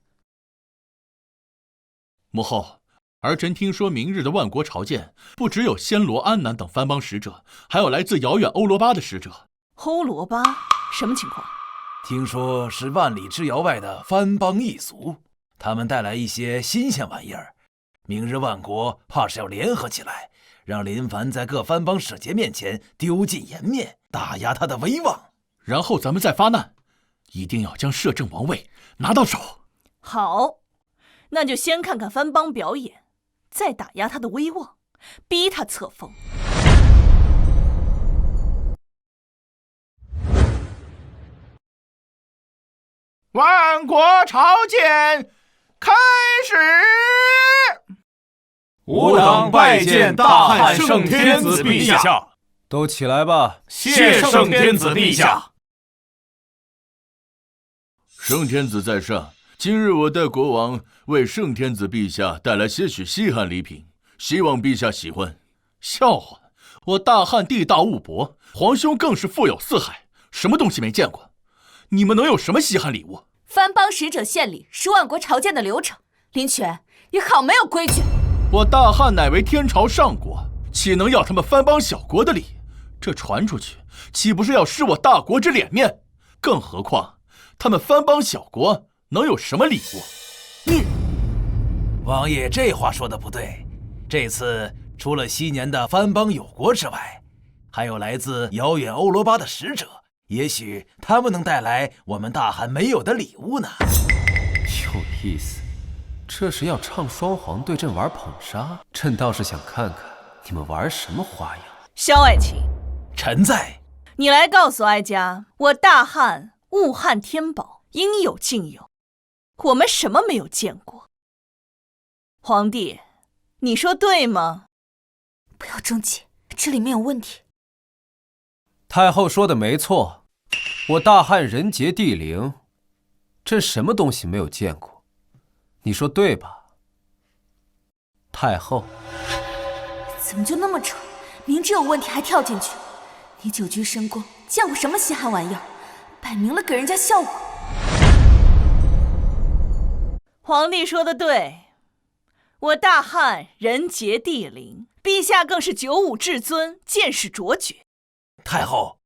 母后，儿臣听说明日的万国朝见，不只有暹罗、安南等藩邦使者，还有来自遥远欧罗巴的使者。欧罗巴，什么情况？听说是万里之遥外的藩邦异族，他们带来一些新鲜玩意儿。明日万国怕是要联合起来，让林凡在各藩邦使节面前丢尽颜面，打压他的威望。然后咱们再发难，一定要将摄政王位拿到手。好，那就先看看藩邦表演，再打压他的威望，逼他册封。万国朝见开始。吾等拜见大汉圣天子陛下。都起来吧！谢圣天子陛下。圣天子在上，今日我代国王为圣天子陛下带来些许稀罕礼品，希望陛下喜欢。笑话，我大汉地大物博，皇兄更是富有四海，什么东西没见过？你们能有什么稀罕礼物？藩邦使者献礼是万国朝见的流程。林权，你好没有规矩！我大汉乃为天朝上国，岂能要他们藩邦小国的礼？这传出去，岂不是要失我大国之脸面？更何况，他们藩邦小国能有什么礼物？王爷这话说的不对。这次除了昔年的藩邦友国之外，还有来自遥远欧罗巴的使者，也许他们能带来我们大汉没有的礼物呢。有意思，这是要唱双簧对阵玩捧杀？朕倒是想看看你们玩什么花样。萧爱卿，臣在。你来告诉哀家，我大汉物汉天宝，应有尽有，我们什么没有见过？皇帝，你说对吗？不要争气，这里面有问题。太后说的没错，我大汉人杰地灵，朕什么东西没有见过？你说对吧，太后？怎么就那么蠢？明知有问题还跳进去。你久居深宫，见过什么稀罕玩意儿？摆明了给人家笑话。皇帝说的对，我大汉人杰地灵，陛下更是九五至尊，见识卓绝。太后，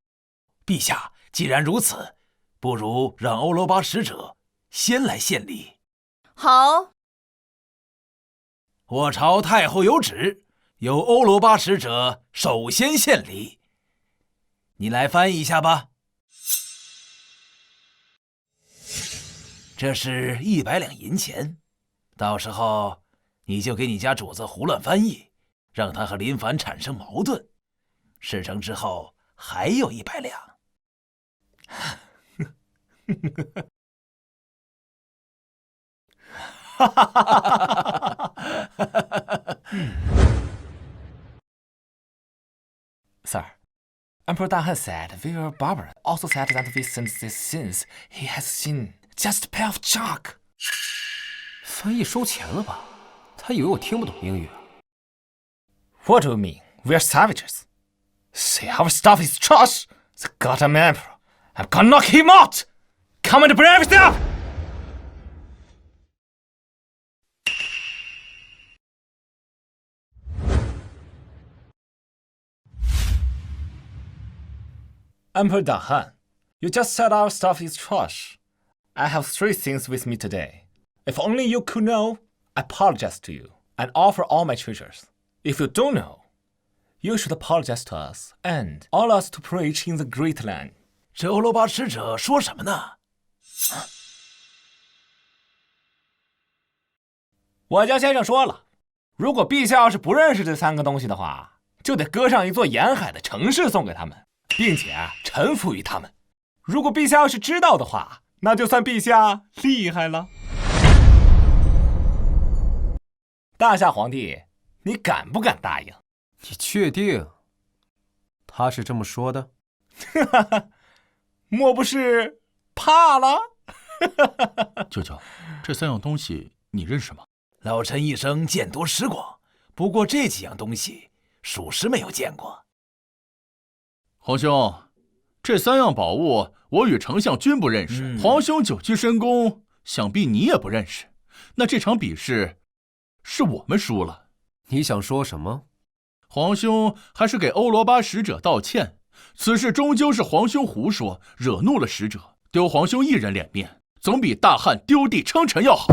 陛下既然如此，不如让欧罗巴使者先来献礼。好，我朝太后有旨，由欧罗巴使者首先献礼。你来翻译一下吧。这是100两银钱，到时候你就给你家主子胡乱翻译，让他和林凡产生矛盾。事成之后还有100两。Sir, Emperor Dahan said Vior Barber also said that since these sins he has seen just a pair of chalk. 翻译收钱了吧？他以为我听不懂英语啊。What do you mean? We're savages. Say our stuff is trash. The goddamn emperor. I'm gonna knock him out. Come and brave it up. Emperor Dahan, you just said our stuff is trash. I have 3 things with me today. If only you could know, I apologize to you and offer all my treasures. If you don't know, you should apologize to us and all us to preach in the great land. 这欧罗巴使者说什么呢？我家先生说了，如果陛下要是不认识这3个东西的话，就得割上一座沿海的城市送给他们，并且臣服于他们。如果陛下要是知道的话，那就算陛下厉害了。大夏皇帝，你敢不敢答应？你确定他是这么说的？莫不是怕了？舅舅，这3样东西你认识吗？老臣一生见多识广，不过这几样东西属实没有见过。皇兄，这3样宝物我与丞相均不认识，皇兄久居深宫，想必你也不认识。那这场比试是我们输了。你想说什么？皇兄还是给欧罗巴使者道歉，此事终究是皇兄胡说，惹怒了使者，丢皇兄一人脸面，总比大汉丢地称臣要好。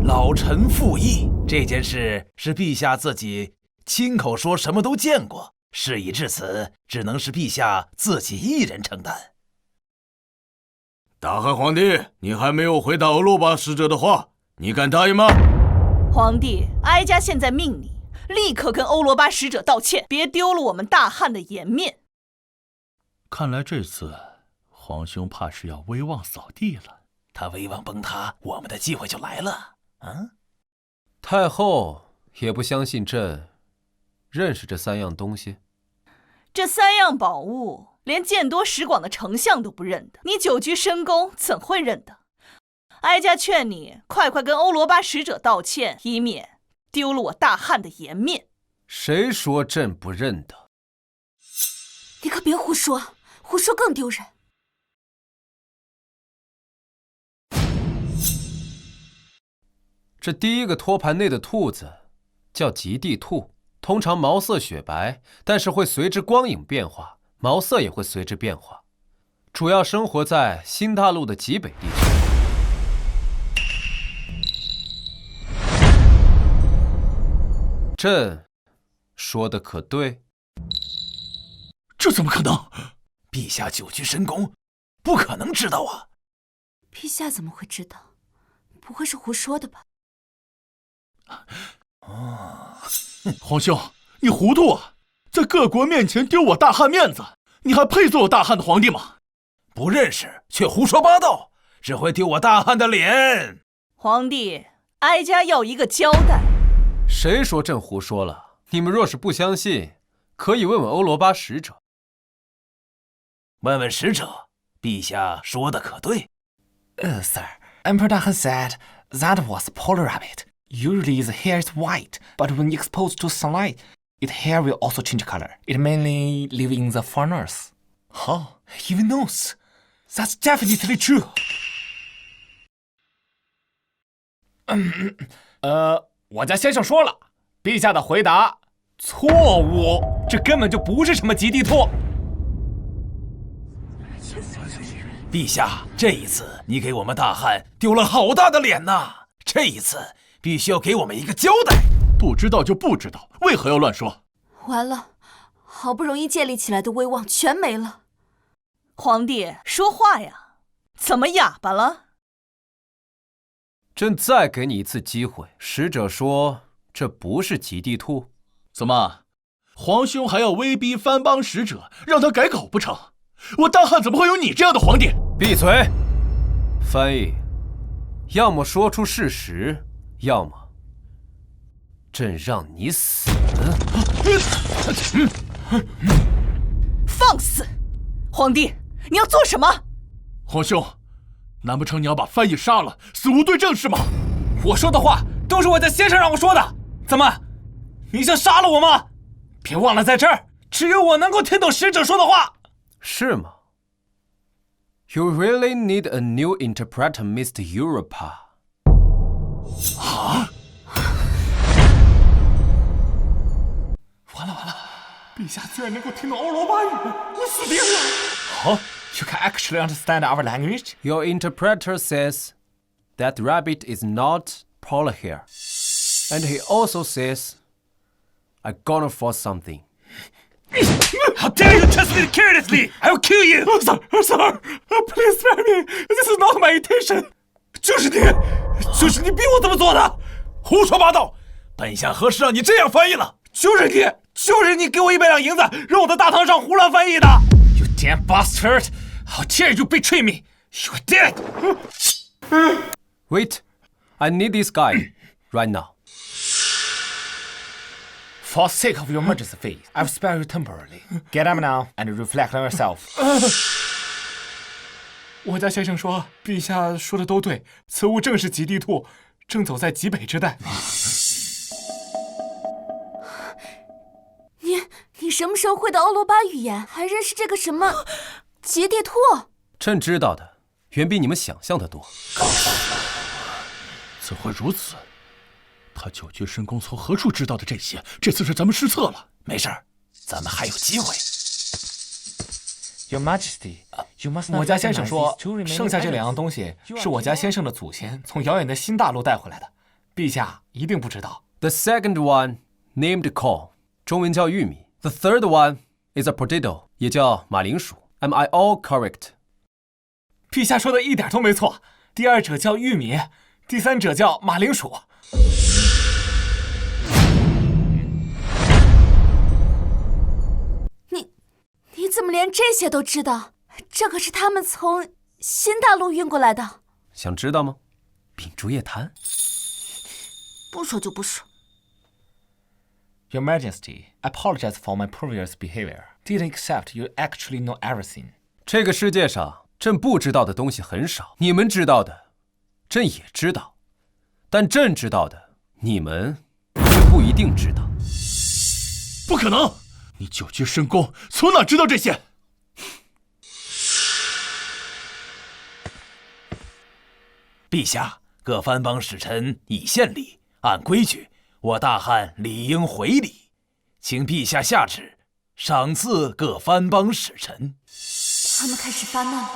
老臣附议，这件事是陛下自己亲口说什么都见过，事已至此，只能是陛下自己一人承担。大汉皇帝，你还没有回答欧罗巴使者的话，你敢答应吗？皇帝，哀家现在命你立刻跟欧罗巴使者道歉，别丢了我们大汉的颜面。看来这次皇兄怕是要威望扫地了。他威望崩塌，我们的机会就来了。太后也不相信朕认识这3样东西。这3样宝物，连见多识广的丞相都不认得，你久居深宫怎会认得？哀家劝你快快跟欧罗巴使者道歉，以免丢了我大汉的颜面。谁说朕不认得？你可别胡说，胡说更丢人。这第一个托盘内的兔子叫极地兔，通常毛色雪白，但是会随之光影变化，毛色也会随之变化。主要生活在新大陆的极北地区。朕说的可对？这怎么可能？陛下久居深宫，不可能知道啊！陛下怎么会知道？不会是胡说的吧？皇兄，你糊涂啊！在各国面前丢我大汉面子，你还配做我大汉的皇帝吗？不认识却胡说八道，只会丢我大汉的脸。皇帝，哀家要一个交代。谁说朕胡说了？你们若是不相信，可以问问欧罗巴使者。问问使者，陛下说的可对？Sir, Emperor Dahan said that was a polar rabbit. Usually the hair is white, but when exposed to sunlight, its hair will also change color. It mainly lives in the far north. Oh, even knows. That's definitely true. 我家先生说了，陛下的回答错误，这根本就不是什么极地兔。陛下，这一次你给我们大汉丢了好大的脸呐！这一次必须要给我们一个交代。不知道就不知道，为何要乱说？完了，好不容易建立起来的威望全没了。皇帝说话呀，怎么哑巴了？朕再给你一次机会。使者说这不是极地兔。怎么，皇兄还要威逼藩邦使者让他改口不成？我大汉怎么会有你这样的皇帝？闭嘴！翻译，要么说出事实，要么朕让你死。放肆！皇帝，你要做什么？皇兄，难不成你要把翻译杀了，死无对证是吗？我说的话都是我家先生让我说的，怎么，你想杀了我吗？别忘了，在这儿只有我能够听懂使者说的话。是吗？ You really need a new interpreter, Mr. Europa. 啊！完了！陛下居然能够听懂欧罗巴语，我死定了！Oh, you can actually understand our language? Your interpreter says that rabbit is not polar hair, and he also says, "I'm gonna force something." How dare you trust me carelessly! I will kill you! Sir, please spare me. This is not my intention. 就是你逼我这么做的！胡说八道！本相何时让你这样翻译了？就是你给我100两银子，让我在大堂上胡乱翻译的 ！You damn bastard! How dare you betray me! You're dead! Wait, I need this guy right now. For the sake of your majesty's faith, I will spare you temporarily. Get up now and reflect on yourself. 我家先生说，陛下说的都对，此物正是极地兔，正走在极北之带。你什么时候会的欧罗巴语言？还认识这个什么极地兔？朕知道的远比你们想象的多。怎会如此？他久居深宫，从何处知道的这些？这次是咱们失策了。没事儿，咱们还有机会。Your Majesty, you must not. 我家先生说，剩下这2样东西是我家先生的祖先从遥远的新大陆带回来的，陛下一定不知道。The second one named corn， 中文叫玉米。The third one is a potato， 也叫马铃薯。Am I all correct？ 陛下说的一点都没错。第二者叫玉米，第三者叫马铃薯。你怎么连这些都知道？这可是他们从新大陆运过来的。想知道吗？秉烛夜谈。不说就不说。Your Majesty, I apologize for my previous behavior. Didn't accept you actually know everything. 这个世界上，朕不知道的东西很少，你们知道的，朕也知道，但朕知道的，你们却不一定知道。不可能！你久居深宫，从哪知道这些？陛下，各藩邦使臣已献礼，按规矩，我大汉理应回礼，请陛下下旨，赏赐各藩邦使臣。他们开始发难了。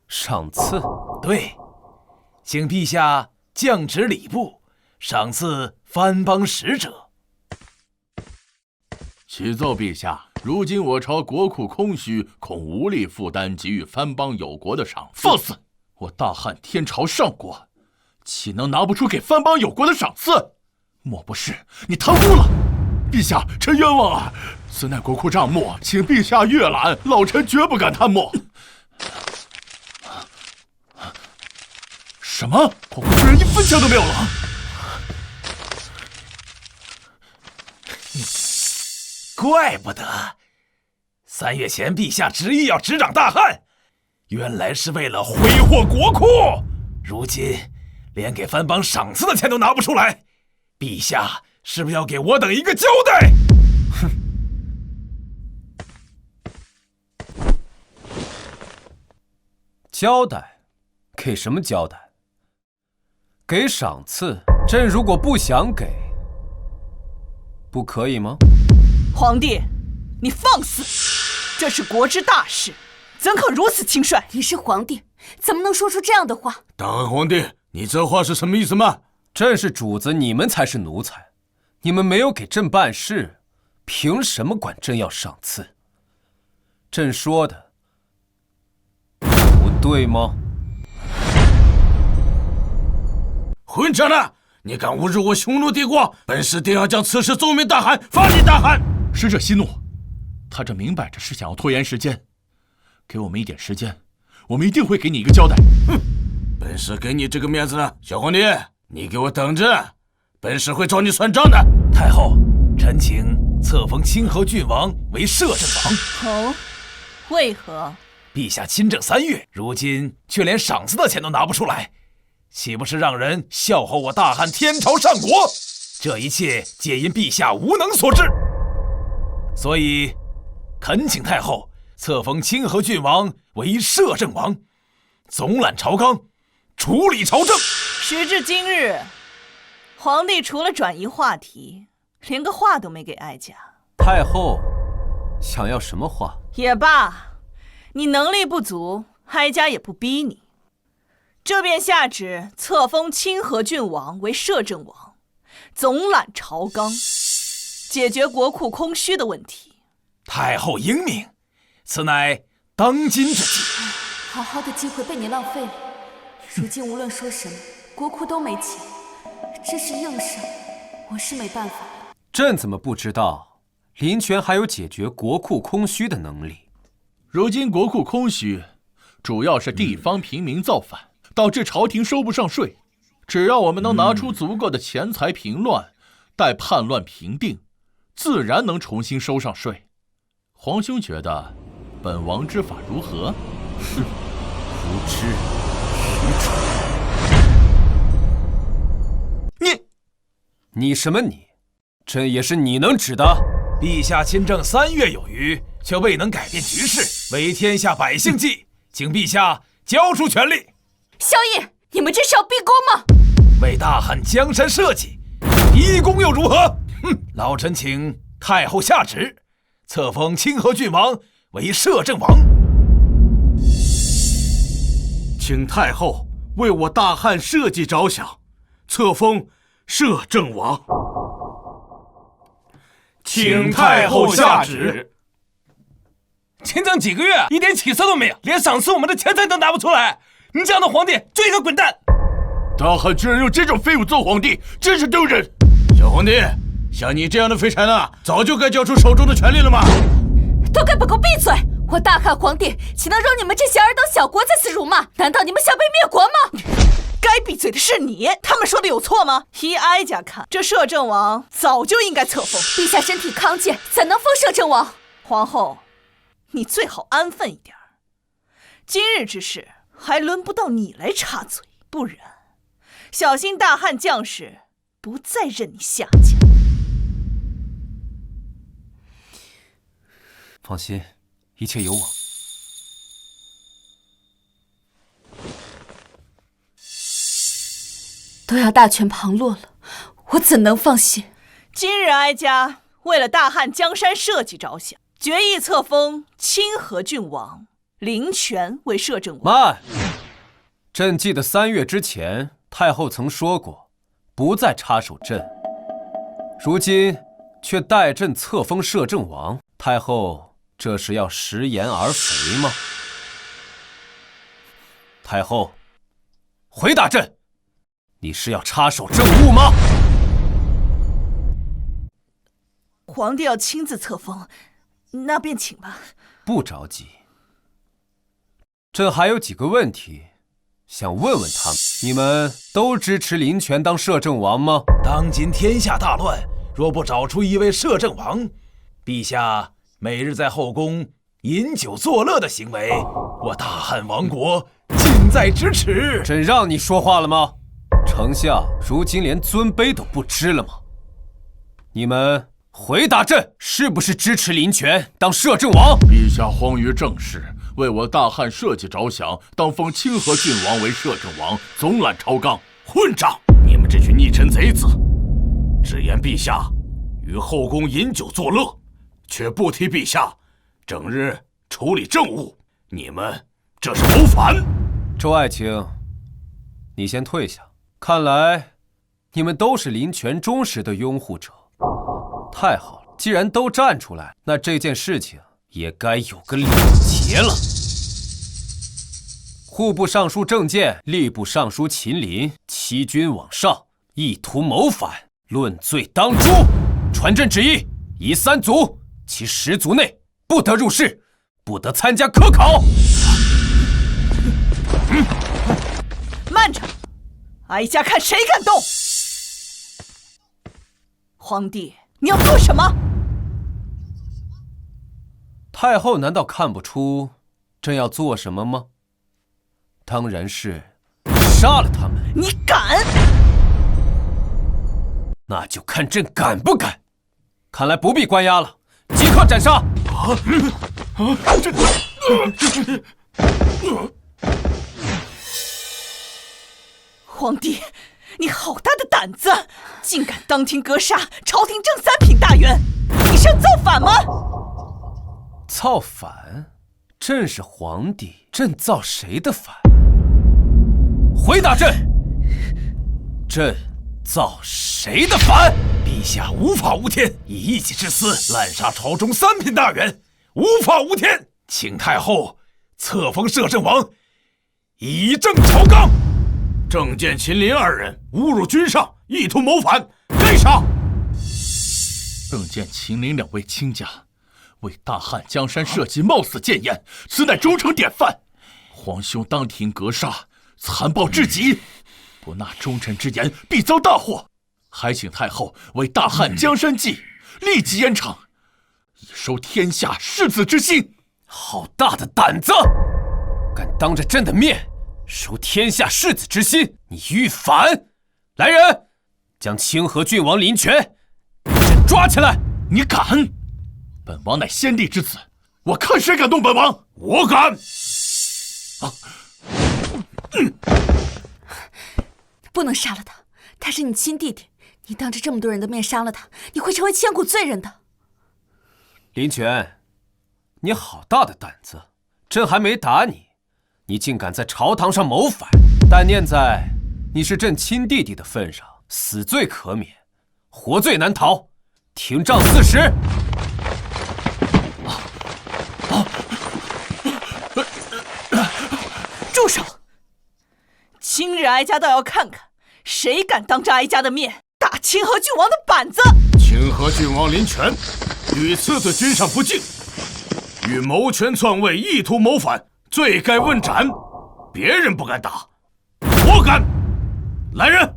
赏赐？对，请陛下降旨礼部，赏赐藩邦使者。启奏陛下，如今我朝国库空虚，恐无力负担给予藩邦有国的赏赐。放肆！我大汉天朝上国，岂能拿不出给藩邦有国的赏赐？莫不是你贪污了？陛下，臣冤枉啊！此乃国库账目，请陛下阅览，老臣绝不敢贪墨。什么？国库居然1分钱都没有了？怪不得3月前陛下执意要执掌大汉，原来是为了挥霍国库。如今连给藩邦赏赐的钱都拿不出来，陛下是不是要给我等一个交代？哼！交代？给什么交代？给赏赐？朕如果不想给，不可以吗？皇帝，你放肆！这是国之大事，怎可如此轻率？你是皇帝，怎么能说出这样的话？大汉皇帝，你这话是什么意思吗？朕是主子，你们才是奴才。你们没有给朕办事，凭什么管朕要赏赐？朕说的不对吗？混账的！你敢侮辱我匈奴帝国，本使定要将此事奏明大汗，发令大汗。使者息怒，他这明摆着是想要拖延时间，给我们一点时间，我们一定会给你一个交代。哼，本使给你这个面子呢，小皇帝，你给我等着，本使会找你算账的。太后，臣请册封清河郡王为摄政王。哦，为何？陛下亲政3月，如今却连赏赐的钱都拿不出来，岂不是让人笑话我大汉天朝上国？这一切皆因陛下无能所致。所以，恳请太后册封清河郡王为摄政王，总揽朝纲，处理朝政。时至今日，皇帝除了转移话题，连个话都没给哀家。太后想要什么话？也罢，你能力不足，哀家也不逼你。这便下旨册封清河郡王为摄政王，总揽朝纲，解决国库空虚的问题。太后英明，此乃当今之计。好好的机会被你浪费了，如今无论说什么，国库都没钱，这是硬伤，我是没办法了。朕怎么不知道林权还有解决国库空虚的能力？如今国库空虚，主要是地方平民造反，导致朝廷收不上税。只要我们能拿出足够的钱财平乱，待叛乱平定，自然能重新收上税。皇兄觉得本王之法如何？哼，无知愚蠢！你什么你？朕也是你能指的？陛下亲政3月有余，却未能改变局势，为天下百姓计，请陛下交出权力。萧绎，你们这是要逼宫吗？为大汉江山社稷，逼宫又如何？哼！老臣请太后下旨，册封清河郡王为摄政王。请太后为我大汉社稷着想，册封摄政王。请太后下旨。亲政几个月，一点起色都没有，连赏赐我们的钱财都拿不出来。你这样的皇帝就应该滚蛋！大汉居然用这种废物做皇帝，真是丢人！小皇帝，像你这样的废柴呢，早就该交出手中的权力了吗？都给本宫闭嘴！我大汉皇帝岂能容你们这些尔等小国在此辱骂？难道你们想被灭国吗？该闭嘴的是你，他们说的有错吗？依哀家看，这摄政王早就应该册封。陛下身体康健，怎能封摄政王？皇后，你最好安分一点。今日之事还轮不到你来插嘴，不然小心大汉将士不再任你下家。放心，一切有我。都要大权旁落了，我怎能放心？今日哀家为了大汉江山社稷着想，决意册封清河郡王林权为摄政王。慢！朕记得3月之前，太后曾说过，不再插手朕。如今却代朕册封摄政王，太后这是要食言而肥吗？太后，回答朕，你是要插手政务吗？皇帝要亲自册封，那便请吧。不着急，朕还有几个问题想问问他们。你们都支持林权当摄政王吗？当今天下大乱，若不找出一位摄政王，陛下每日在后宫饮酒作乐的行为，我大汉王国近在咫尺。朕让你说话了吗？丞相如今连尊卑都不知了吗？你们回答朕，是不是支持林权当摄政王？陛下荒于政事，为我大汉社稷着想，当封清河郡王为摄政王，总揽朝纲。混账！你们这群逆臣贼子，只言陛下于后宫饮酒作乐，却不提陛下整日处理政务，你们这是谋反！周爱卿，你先退下。看来你们都是林权忠实的拥护者，太好了。既然都站出来，那这件事情也该有个了结了。户部尚书郑健、吏部尚书秦林欺君罔上，意图谋反，论罪当诛。传朕旨意，夷3族，其10族内不得入仕，不得参加科考。慢着，哀家看谁敢动！皇帝，你要做什么？太后难道看不出朕要做什么吗？当然是杀了他们。你敢？那就看朕敢不敢。看来不必关押了，即刻斩杀！皇帝，你好大的胆子，竟敢当庭格杀朝廷正3品大员，你是要造反吗？造反？朕是皇帝，朕造谁的反？回答朕！朕造谁的反？陛下无法无天，以一己之私滥杀朝中3品大员，无法无天，请太后册封摄政王，以正朝纲。郑健、秦林2人侮辱君上，意图谋反，该杀。郑健、秦林2位卿家为大汉江山社稷冒死谏言，此乃忠诚典范。皇兄当庭格杀，残暴至极，不纳忠臣之言，必遭大祸。还请太后为大汉江山计，立即严惩，以收天下士子之心。好大的胆子！敢当着朕的面收天下士子之心，你欲反！来人，将清河郡王林权朕抓起来！你敢？本王乃先帝之子，我看谁敢动本王！我敢！不能杀了他，他是你亲弟弟，你当着这么多人的面杀了他，你会成为千古罪人的。林权，你好大的胆子！朕还没打你，你竟敢在朝堂上谋反！但念在你是朕亲弟弟的份上，死罪可免，活罪难逃。廷杖40。住手！今日哀家倒要看看，谁敢当着哀家的面打清河郡王的板子！清河郡王林权屡次对君上不敬，欲谋权篡位，意图谋反，罪该问斩。别人不敢打，我敢！来人，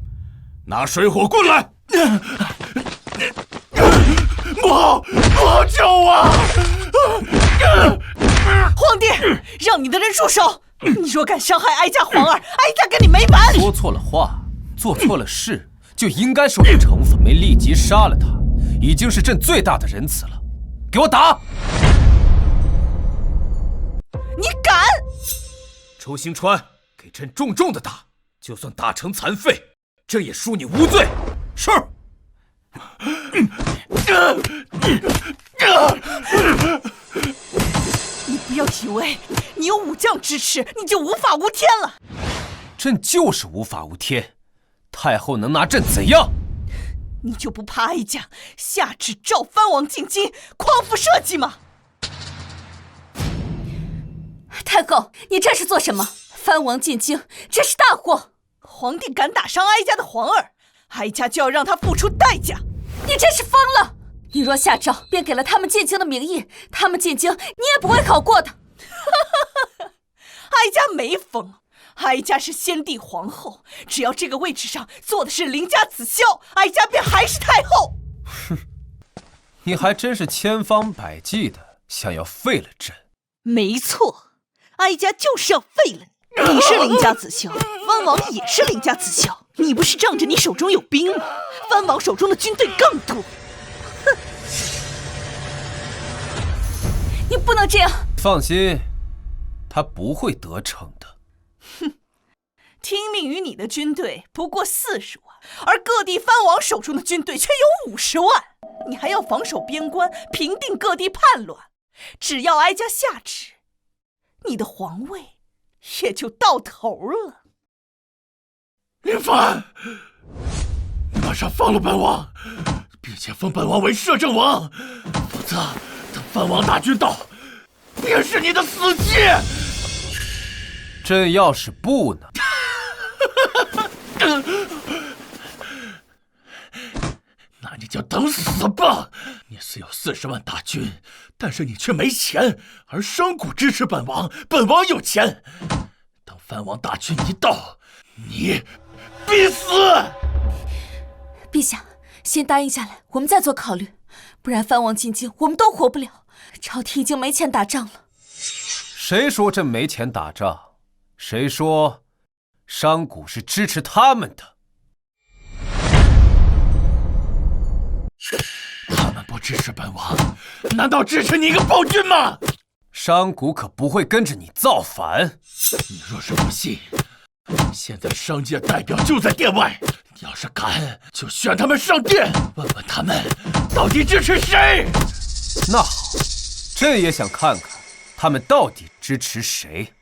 拿水火棍来！不救我！皇帝，让你的人住手！你若敢伤害哀家皇儿，哀家跟你没完！说错了话，做错了事，就应该受到惩罚。没立即杀了他，已经是朕最大的仁慈了。给我打！你敢！周兴川，给朕重重的打，就算打成残废，朕也恕你无罪。是。你不要以为你有武将支持，你就无法无天了。朕就是无法无天，太后能拿朕怎样？你就不怕哀家下旨召藩王进京，匡扶社稷吗？太后，你这是做什么？藩王进京，这是大祸！皇帝敢打伤哀家的皇儿，哀家就要让他付出代价！你真是疯了！你若下诏，便给了他们进京的名义，他们进京，你也不会考过的。哀家没疯，哀家是先帝皇后，只要这个位置上坐的是邻家子孝，哀家便还是太后。哼，你还真是千方百计的想要废了朕。没错，哀家就是要废了你。你是邻家子孝，藩王也是邻家子孝，你不是仗着你手中有兵吗？藩王手中的军队更多。哼！你不能这样。放心，他不会得逞的。哼！听命于你的军队不过40万，而各地藩王手中的军队却有50万。你还要防守边关，平定各地叛乱。只要哀家下旨，你的皇位也就到头了。林凡，你马上放了本王！陛并且封本王为摄政王，否则等藩王大军到，便是你的死期。朕要是不呢？那你就等死吧！你虽有40万大军，但是你却没钱，而商贾支持本王，本王有钱。等藩王大军一到，你必死！陛下，先答应下来，我们再做考虑。不然藩王进京，我们都活不了。朝廷已经没钱打仗了。谁说朕没钱打仗？谁说商贾是支持他们的？他们不支持本王，难道支持你一个暴君吗？商贾可不会跟着你造反。你若是不信，现在商界代表就在殿外，你要是敢，就选他们上殿，问问他们到底支持谁。那好，朕也想看看他们到底支持谁。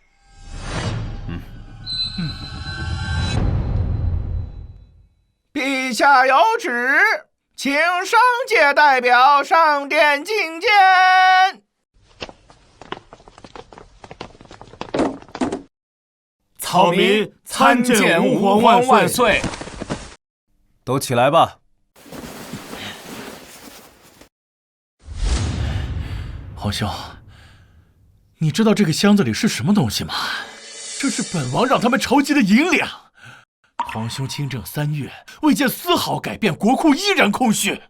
陛下有旨，请商界代表上殿觐见。草民参见吾皇万岁！都起来吧。皇兄，你知道这个箱子里是什么东西吗？这是本王让他们筹集的银两。皇兄亲政3月，未见丝毫改变，国库依然空虚。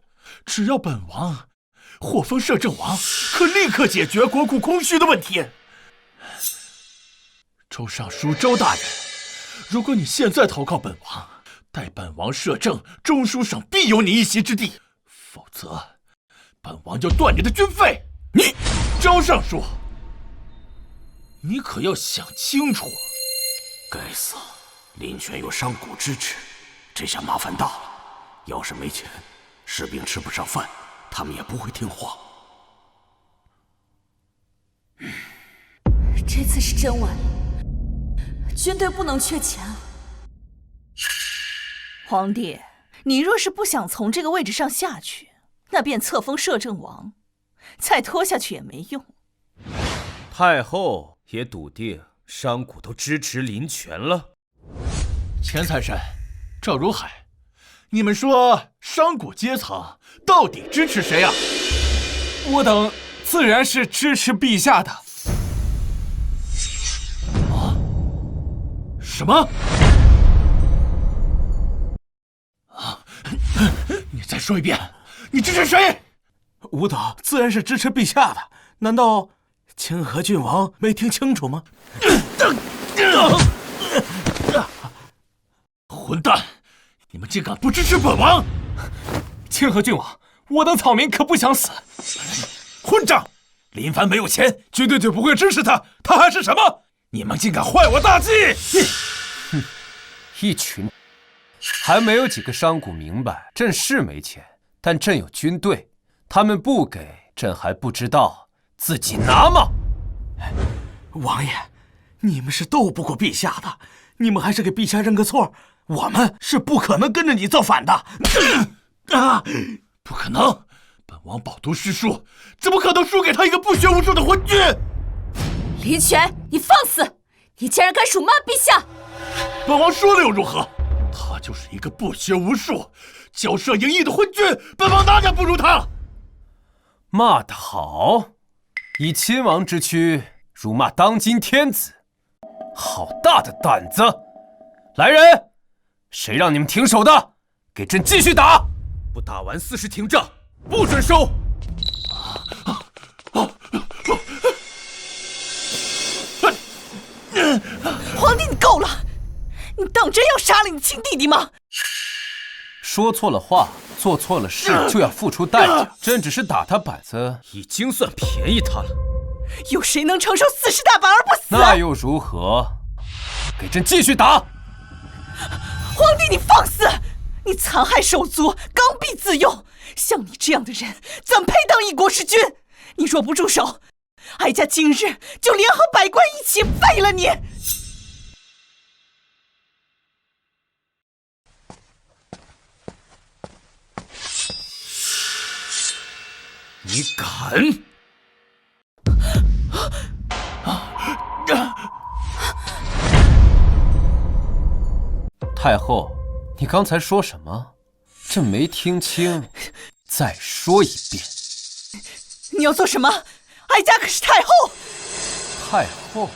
只要本王获封摄政王，可立刻解决国库空虚的问题。周尚书周大人，如果你现在投靠本王，待本王摄政，中书省必有你一席之地；否则，本王就断你的军费。你，周尚书，你可要想清楚。该死！林权有商贾支持，这下麻烦大了。要是没钱，士兵吃不上饭，他们也不会听话。这次是真完了，军队不能缺钱啊！皇帝，你若是不想从这个位置上下去，那便册封摄政王，再拖下去也没用。太后也笃定商贾都支持林权了。钱财神、赵如海，你们说商贾阶层到底支持谁啊？我等自然是支持陛下的。什么？你再说一遍，你支持谁？吾等自然是支持陛下的，难道清河郡王没听清楚吗？混蛋！你们竟敢不支持本王！清河郡王，我等草民可不想死。混账！林凡没有钱，军队就不会支持他，他还是什么？你们竟敢坏我大计！哼，一群，还没有几个商贾明白，朕是没钱，但朕有军队，他们不给，朕还不知道自己拿吗？王爷，你们是斗不过陛下的，你们还是给陛下认个错。我们是不可能跟着你造反的。不可能！本王饱读诗书，怎么可能输给他一个不学无术的昏君？林权，你放肆！你竟然敢辱骂陛下！本王说了又如何？他就是一个不学无术、骄奢淫逸的昏君，本王哪点不如他？骂得好！以亲王之躯辱骂当今天子，好大的胆子！来人，谁让你们停手的？给朕继续打！不打完4时停仗，不准收！皇帝，你够了！你当真要杀了你亲弟弟吗？说错了话，做错了事就要付出代价。朕只是打他板子，已经算便宜他了。有谁能承受40大板而不死？那又如何？给朕继续打！皇帝，你放肆！你残害手足，刚愎自用，像你这样的人，怎配当一国之君？你若不住手，哀家今日就联合百官一起废了你！你敢？太后，你刚才说什么？朕没听清，再说一遍。你要做什么？哀家可是太后。太后，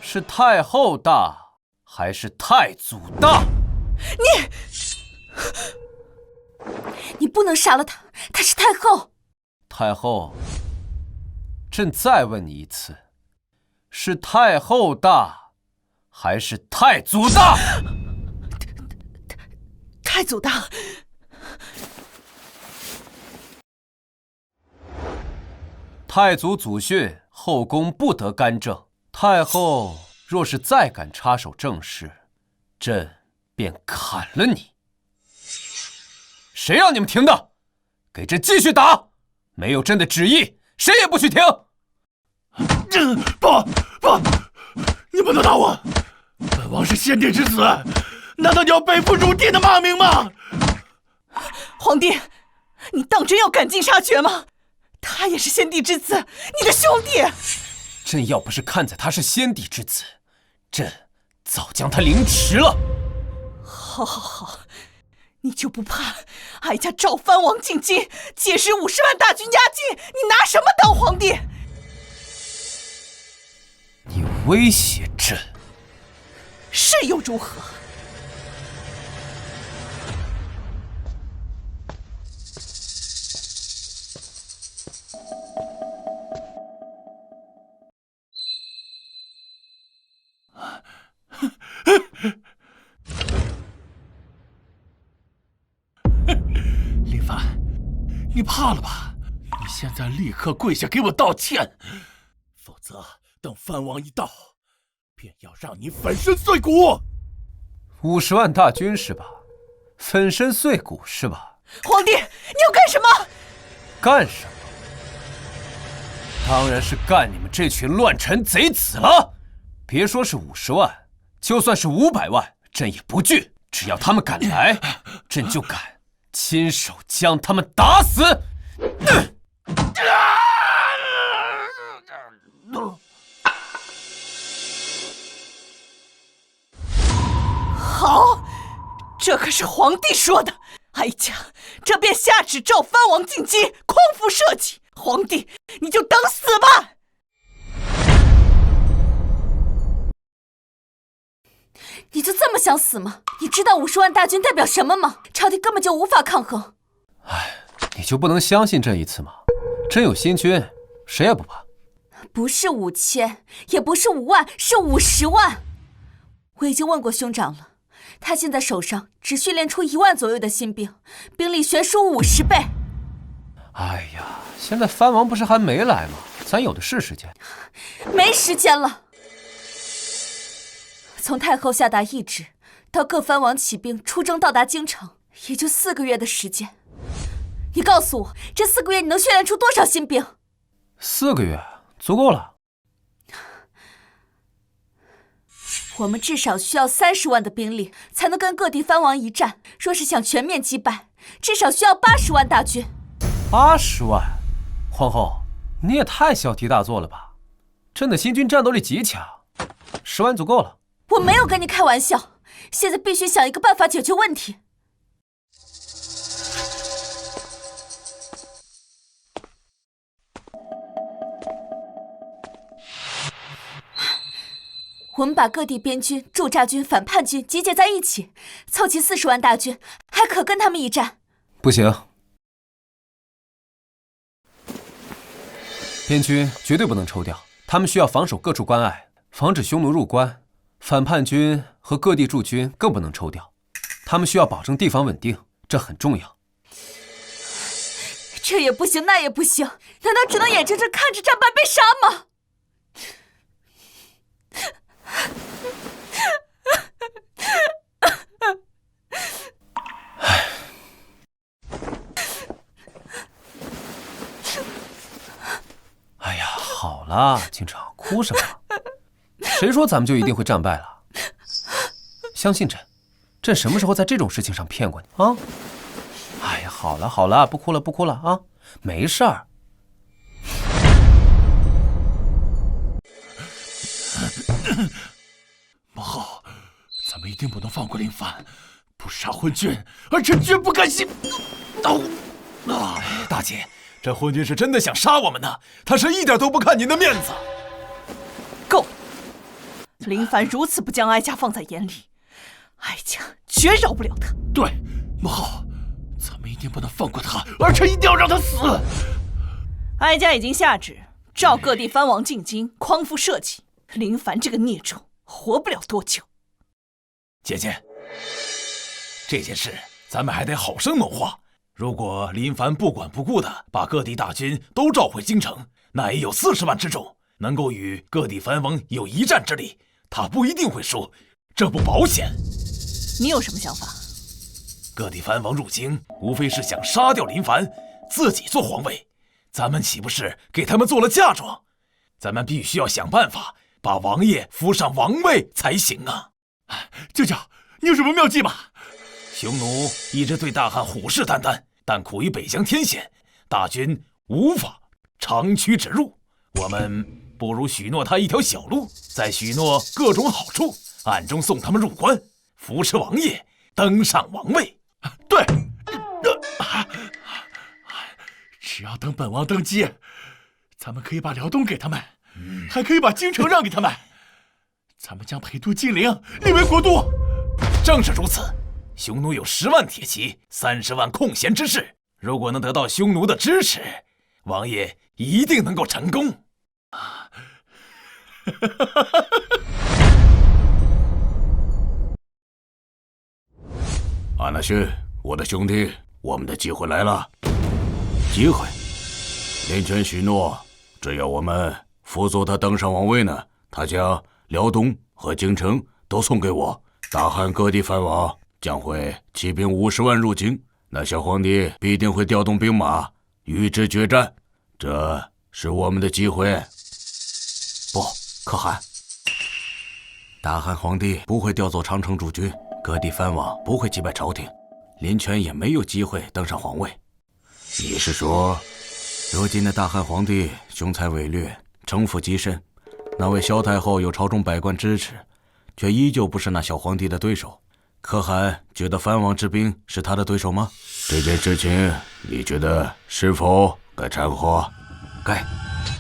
是太后大，还是太祖大？你不能杀了她，她是太后。太后，朕再问你一次，是太后大，还是太祖大？太祖大。太祖祖训，后宫不得干政。太后若是再敢插手政事，朕便砍了你。谁让你们停的？给朕继续打！没有朕的旨意，谁也不许停！不，你不能打我！本王是先帝之子，难道你要背负儒帝的骂名吗？皇帝，你当真要赶尽杀绝吗？他也是先帝之子，你的兄弟。朕要不是看在他是先帝之子，朕早将他凌迟了。好，你就不怕哀家召藩王进京，届时50万大军压境，你拿什么当皇帝？你威胁朕，是又如何？林凡，你怕了吧？你现在立刻跪下给我道歉，否则等藩王一到，便要让你粉身碎骨。50万大军是吧？粉身碎骨是吧？皇帝，你要干什么？干什么？当然是干你们这群乱臣贼子了！别说是50万，就算是500万，朕也不惧。只要他们敢来，朕就敢亲手将他们打死。好，这可是皇帝说的。哀家这便下旨召藩王进京，匡扶社稷。皇帝，你就等死吧！你就这么想死吗？你知道50万大军代表什么吗？朝廷根本就无法抗衡。你就不能相信朕一次吗？朕有新军，谁也不怕。不是5000，也不是5万，是50万。我已经问过兄长了，他现在手上只训练出1万左右的新兵，兵力悬殊50倍。哎呀，现在藩王不是还没来吗？咱有的是时间。没时间了。从太后下达懿旨到各藩王起兵出征到达京城，也就4个月的时间。你告诉我，这4个月你能训练出多少新兵？4个月足够了。我们至少需要30万的兵力，才能跟各地藩王一战。若是想全面击败，至少需要80万大军。80万？皇后，你也太小题大做了吧？朕的新军战斗力极强，10万足够了。我没有跟你开玩笑，现在必须想一个办法解决问题。我们把各地边军、驻扎军、反叛军集结在一起，凑齐40万大军，还可跟他们一战。不行，边军绝对不能抽调，他们需要防守各处关隘，防止匈奴入关。反叛军和各地驻军更不能抽调，他们需要保证地方稳定，这很重要。这也不行，那也不行，难道只能眼睁睁看着战败被杀吗？哎呀，好了，京城哭什么？谁说咱们就一定会战败了？相信朕，朕什么时候在这种事情上骗过你啊？哎呀，好了，不哭了啊，没事儿，母后，咱们一定不能放过林凡，不杀昏君，儿臣绝不甘心。大姐，这昏君是真的想杀我们呢，他是一点都不看您的面子。够！林凡如此不将哀家放在眼里，哀家绝饶不了他。对，母后，咱们一定不能放过他，儿臣一定要让他死。哀家已经下旨，召各地藩王进京匡扶社稷。林凡这个孽种，活不了多久。姐姐，这件事咱们还得好生谋划。如果林凡不管不顾的把各地大军都召回京城，那也有40万之众，能够与各地藩王有一战之力。他不一定会输，这不保险。你有什么想法？各地藩王入京，无非是想杀掉林凡，自己做皇位。咱们岂不是给他们做了嫁妆？咱们必须要想办法把王爷扶上王位才行啊！舅舅，你有什么妙计吗？匈奴一直对大汉虎视眈眈，但苦于北疆天险，大军无法长驱直入。我们不如许诺他一条小路，再许诺各种好处，暗中送他们入关，扶持王爷登上王位。对，只要等本王登基，咱们可以把辽东给他们，还可以把京城让给他们。咱们将陪都金陵立为国都。正是如此，匈奴有10万铁骑，30万空闲之士。如果能得到匈奴的支持，王爷一定能够成功。安纳逊，我的兄弟，我们的机会来了。机会？林权许诺，只要我们辅佐他登上王位呢，他将辽东和京城都送给我。大汉各地藩王将会骑兵50万入京，那小皇帝必定会调动兵马与之决战，这是我们的机会。不，可汗，大汉皇帝不会调走长城驻军，各地藩王不会击败朝廷，林权也没有机会登上皇位。你是说，如今的大汉皇帝雄才伟略，城府极深，那位萧太后有朝中百官支持，却依旧不是那小皇帝的对手？可汗觉得藩王之兵是他的对手吗？这件事情，你觉得是否该掺和？该。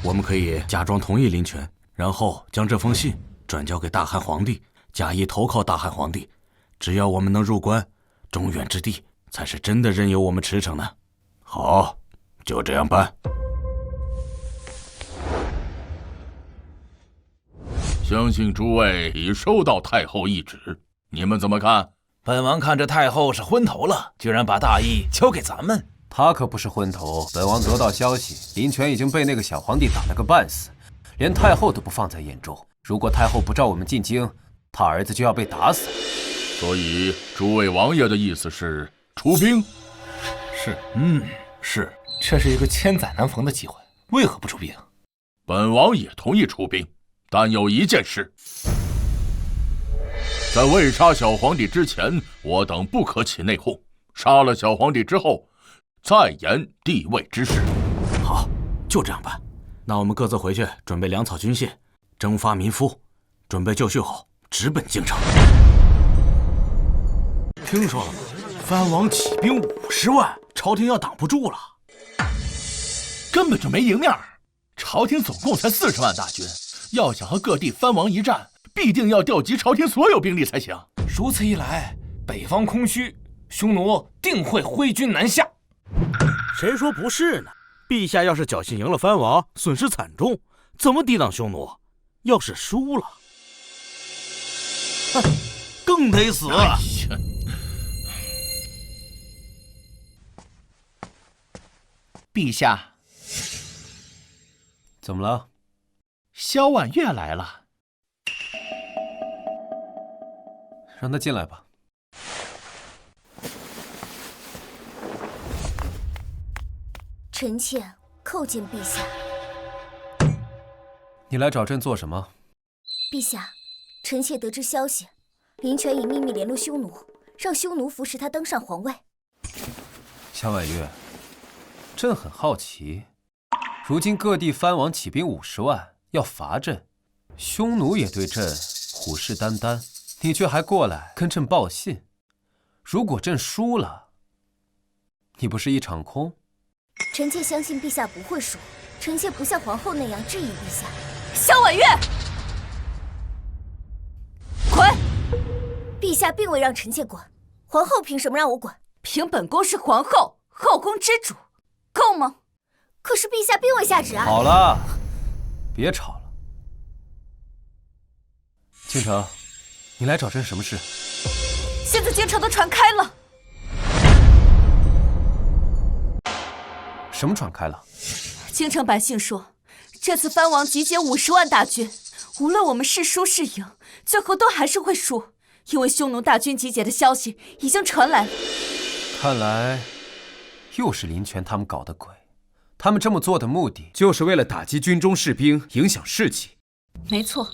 我们可以假装同意林权，然后将这封信转交给大汉皇帝，假意投靠大汉皇帝。只要我们能入关，中原之地才是真的任由我们驰骋呢。好，就这样办。相信诸位已收到太后懿旨，你们怎么看？本王看这太后是昏头了，居然把大义交给咱们。他可不是昏头。本王得到消息，林权已经被那个小皇帝打了个半死，连太后都不放在眼中。如果太后不召我们进京，他儿子就要被打死。所以，诸位王爷的意思是出兵？是，是。这是一个千载难逢的机会，为何不出兵？本王也同意出兵，但有一件事，在未杀小皇帝之前，我等不可起内讧；杀了小皇帝之后，再言帝位之事。好，就这样办。那我们各自回去准备粮草军械，征发民夫，准备就绪后直奔京城。听说了吗？藩王起兵50万，朝廷要挡不住了，根本就没赢面。朝廷总共才40万大军，要想和各地藩王一战，必定要调集朝廷所有兵力才行。如此一来，北方空虚，匈奴定会挥军南下。谁说不是呢？陛下要是侥幸赢了藩王，损失惨重，怎么抵挡匈奴？要是输了，哼，更得死。陛下，怎么了？萧婉月来了，让他进来吧。臣妾叩见陛下。你来找朕做什么？陛下，臣妾得知消息，林权已秘密联络匈奴，让匈奴扶持他登上皇位。萧婉月，朕很好奇，如今各地藩王起兵50万要伐朕，匈奴也对朕虎视眈眈，你却还过来跟朕报信。如果朕输了，你不是一场空？臣妾相信陛下不会输，臣妾不像皇后那样质疑陛下。萧婉月，滚！陛下并未让臣妾滚，皇后凭什么让我滚？凭本宫是皇后，后宫之主，够吗？可是陛下并未下旨啊！好了，别吵了。倾城，你来找朕什么事？现在京城的传开了。什么传开了？京城百姓说，这次藩王集结50万大军，无论我们是输是赢，最后都还是会输，因为匈奴大军集结的消息已经传来了。看来又是林泉他们搞的鬼。他们这么做的目的，就是为了打击军中士兵，影响士气。没错，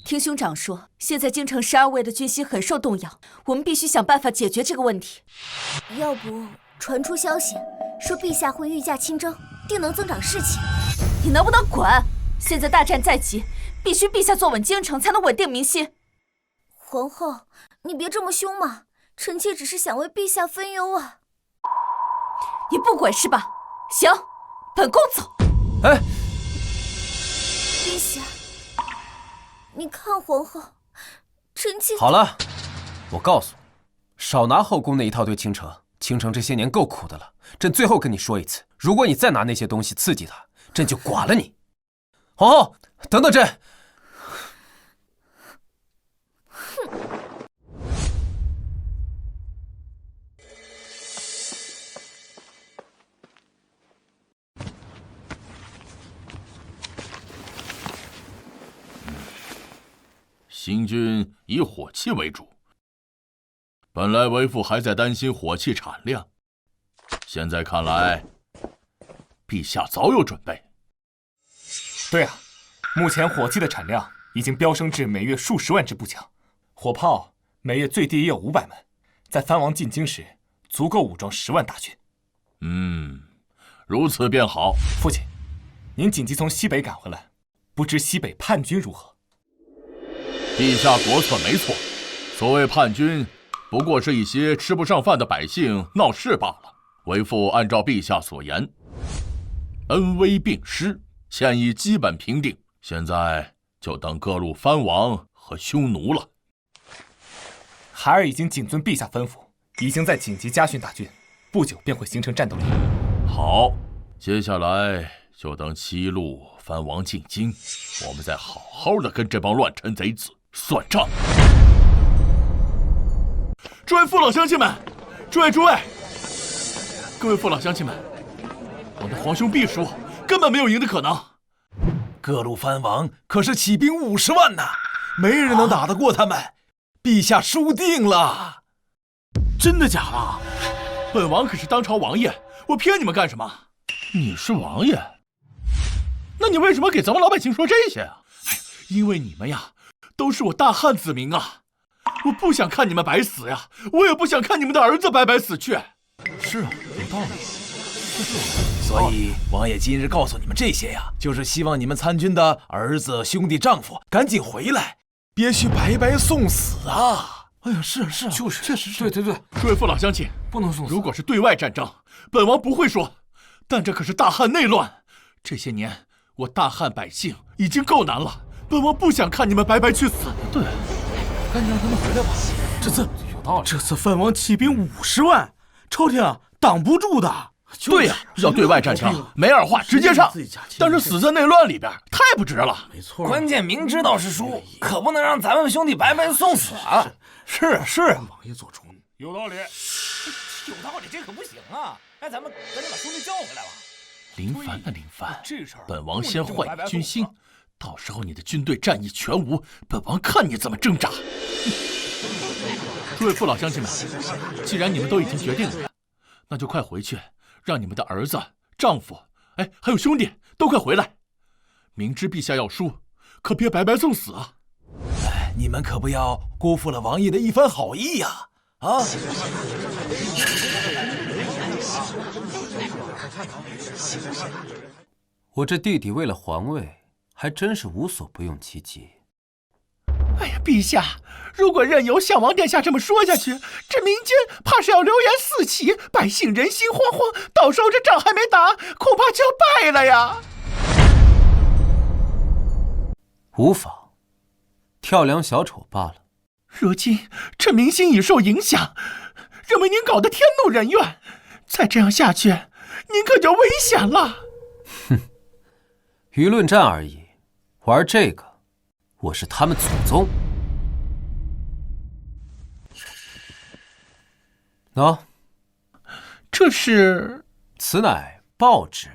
听兄长说，现在京城12卫的军心很受动摇，我们必须想办法解决这个问题。要不传出消息，说陛下会御驾亲征，定能增长士气。你能不能滚？现在大战在即，必须陛下坐稳京城，才能稳定民心。皇后，你别这么凶嘛，臣妾只是想为陛下分忧啊。你不滚是吧？行，本宫走。哎，陛下，你看皇后，臣妾……好了，我告诉你，少拿后宫那一套对倾城。倾城这些年够苦的了，朕最后跟你说一次，如果你再拿那些东西刺激他，朕就剐了你。皇后，等等朕。新军以火器为主。本来为父还在担心火器产量，现在看来，陛下早有准备。对啊，目前火器的产量已经飙升至每月数十万支步枪，火炮每月最低也有500门，在藩王进京时足够武装10万大军。如此便好。父亲，您紧急从西北赶回来，不知西北叛军如何？陛下国策没错，所谓叛军，不过是一些吃不上饭的百姓闹事罢了。为父按照陛下所言，恩威并施，现已基本平定，现在就等各路藩王和匈奴了。孩儿已经谨遵陛下吩咐，已经在紧急家训大军，不久便会形成战斗力。好，接下来就等7路藩王进京，我们再好好的跟这帮乱臣贼子算账。诸位父老乡亲们，诸位，各位父老乡亲们，我的皇兄必输，根本没有赢的可能。各路藩王可是起兵50万呐，没人能打得过他们。陛下输定了。真的假的？本王可是当朝王爷，我骗你们干什么？你是王爷，那你为什么给咱们老百姓说这些啊？因为你们呀，都是我大汉子民啊，我不想看你们白死呀，我也不想看你们的儿子白白死去。是啊，有道理。所以王爷今日告诉你们这些呀，就是希望你们参军的儿子、兄弟、丈夫赶紧回来，别去白白送死啊！哎呀，是啊，就是确实是。对，诸位父老乡亲，不能送死。如果是对外战争，本王不会说，但这可是大汉内乱，这些年我大汉百姓已经够难了，本王不想看你们白白去死。对，赶紧让他们回来吧。这次有道理，这次藩王起兵50万，朝廷挡不住的。对呀，要对外战争，没二话，直接上。但是死在内乱里边，太不值了。没错，关键明知道是输，可不能让咱们兄弟白白送死啊！是啊，王爷做主，有道理，有道理，这可不行啊！哎，咱们赶紧把兄弟叫回来吧。林凡啊，林凡，本王先坏你军心，到时候你的军队战意全无，本王看你怎么挣扎。诸位父老乡亲们，既然你们都已经决定了，那就快回去。让你们的儿子、丈夫，还有兄弟都快回来！明知陛下要输，可别白白送死啊！哎，你们可不要辜负了王爷的一番好意呀！啊！我这弟弟为了皇位，还真是无所不用其极。哎呀，陛下，如果任由项王殿下这么说下去，这民间怕是要流言四起，百姓人心惶惶，到时候这仗还没打，恐怕就要败了呀。无妨，跳梁小丑罢了。如今这民心已受影响，认为您搞得天怒人怨，再这样下去，您可就危险了。哼，舆论战而已，玩这个，我是他们祖宗。喏，这是？此乃报纸。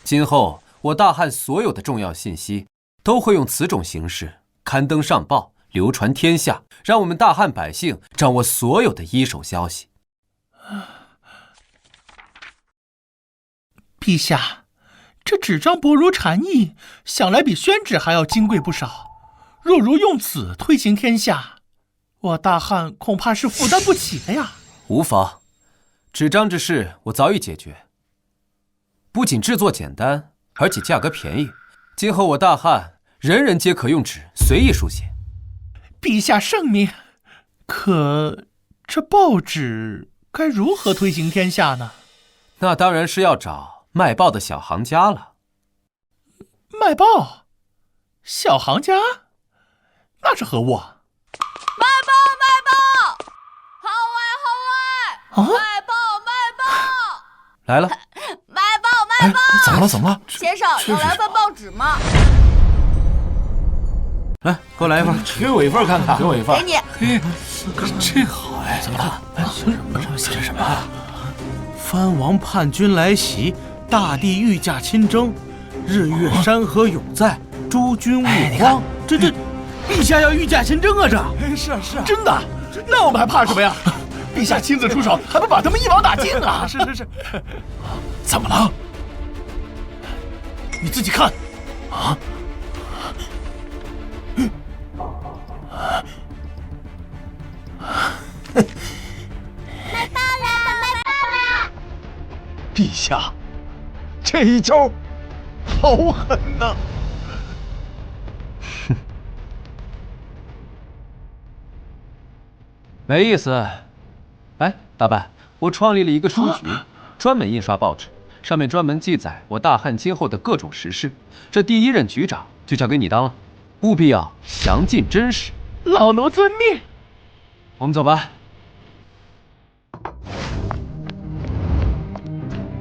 今后我大汉所有的重要信息，都会用此种形式刊登上报，流传天下，让我们大汉百姓掌握所有的一手消息。陛下，这纸张薄如蝉翼，想来比宣纸还要金贵不少。若如用此推行天下，我大汉恐怕是负担不起的呀。无妨，纸张之事我早已解决。不仅制作简单，而且价格便宜。今后我大汉人人皆可用纸随意书写。陛下圣明。可这报纸该如何推行天下呢？那当然是要找卖报的小行家了。卖报？小行家？那是何物啊？卖报！号外！卖报！来了。卖报！怎么了？先生，要来份报纸吗？来，给我来一份，给我一份看看。给我一份。给你。这好哎！怎么了？写着什么？藩王叛军来袭，大地御驾亲征，日月山河永在，诸君勿慌。这，陛下要御驾亲征啊！这是啊，真的？那我们还怕什么呀？陛下亲自出手，还不把他们一网打尽啊！是。怎么了？你自己看。啊！卖报啦！陛下，这一招好狠呐！没意思。哎，大办，我创立了一个书局，专门印刷报纸，上面专门记载我大汉今后的各种时事。这第一任局长就交给你当了，务必要详尽真实。老奴遵命。我们走吧。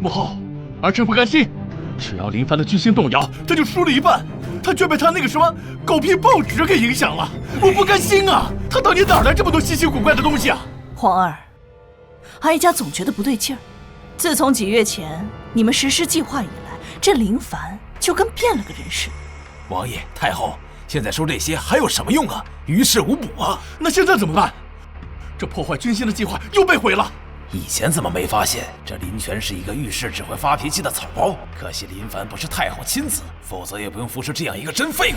母后，儿臣不甘心，只要林凡的军心动摇，他就输了一半。他却被他那个什么狗屁报纸给影响了，我不甘心啊！他到底哪来这么多稀奇古怪的东西啊？皇儿，哀家总觉得不对劲儿。自从几月前你们实施计划以来，这林凡就跟变了个人似的。王爷、太后，现在说这些还有什么用啊？于事无补啊！那现在怎么办？这破坏军心的计划又被毁了。以前怎么没发现这林权是一个遇事只会发脾气的草包？可惜林凡不是太后亲子，否则也不用扶持这样一个真废物。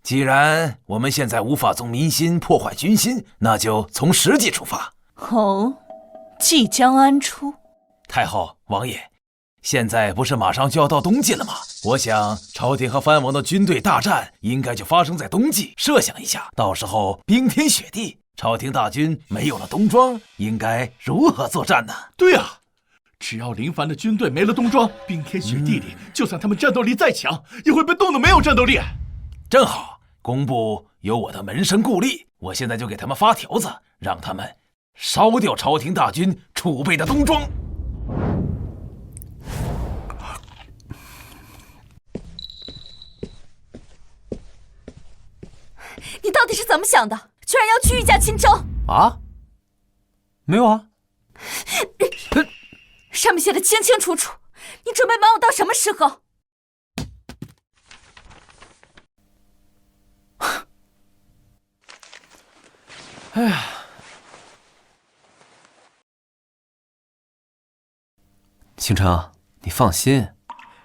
既然我们现在无法从民心破坏军心，那就从实际出发。哦，即将安出。太后、王爷，现在不是马上就要到冬季了吗？我想朝廷和藩王的军队大战应该就发生在冬季。设想一下，到时候冰天雪地，朝廷大军没有了冬装，应该如何作战呢？对啊，只要林凡的军队没了冬装，冰天雪地里，就算他们战斗力再强，也会被冻得没有战斗力。正好，工部有我的门生故吏，我现在就给他们发条子，让他们烧掉朝廷大军储备的冬装。你到底是怎么想的？居然要去御驾亲征啊？没有啊，上面写的清清楚楚，你准备瞒我到什么时候？哎呀，倾城，你放心，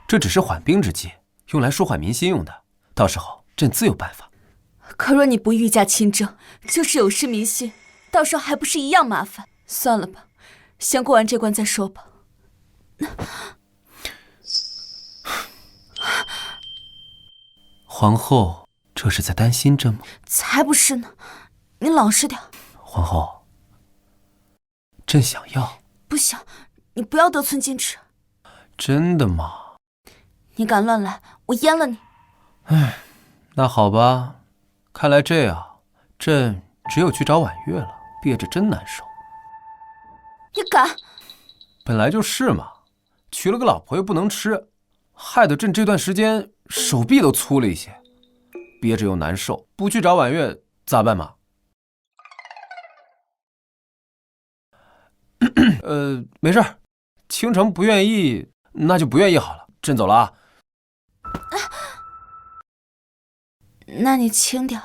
这只是缓兵之计，用来舒缓民心用的，到时候朕自有办法。可若你不御驾亲征，就是有失民心，到时候还不是一样麻烦？算了吧，先过完这关再说吧。皇后，这这是在担心朕吗？才不是呢，你老实点。皇后，朕想要。不行，你不要得寸进尺。真的吗？你敢乱来，我阉了你。唉，那好吧，看来这样，朕只有去找婉月了，憋着真难受。你敢？本来就是嘛，娶了个老婆又不能吃，害得朕这段时间手臂都粗了一些，憋着又难受，不去找婉月咋办嘛？没事，倾城不愿意，那就不愿意好了，朕走了啊。那你轻点。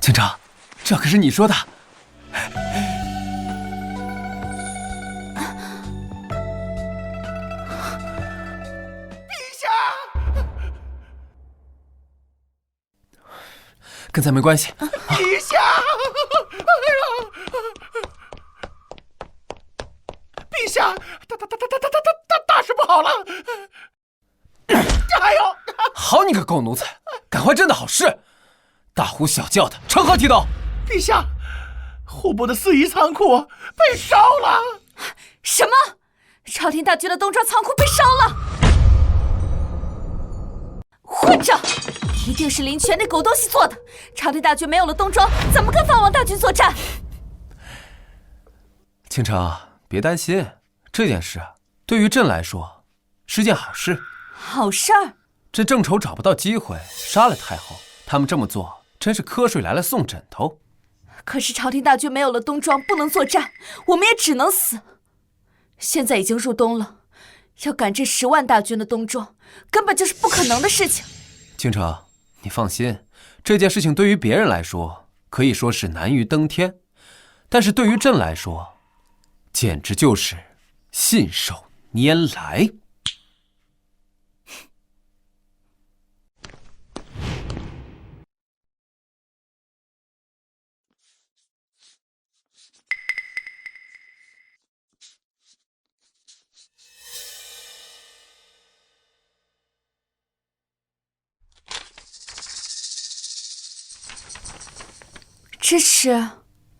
倾城，这可是你说的。跟咱没关系。陛下，陛下，大事不好了！还有，好你个狗奴才，赶坏朕的好事，大呼小叫的，成何体统？陛下，户部的4夷仓库被烧了！什么？朝廷大军的冬装仓库被烧了？混账！一定是林泉那狗东西做的。朝廷大军没有了冬装，怎么跟藩王大军作战？倾城，别担心，这件事对于朕来说是件好事。好事儿？朕正愁找不到机会杀了太后，他们这么做真是瞌睡来了送枕头。可是朝廷大军没有了冬装，不能作战，我们也只能死。现在已经入冬了，要赶这10万大军的冬装，根本就是不可能的事情。倾城，你放心，这件事情对于别人来说可以说是难于登天，但是对于朕来说，简直就是信手拈来。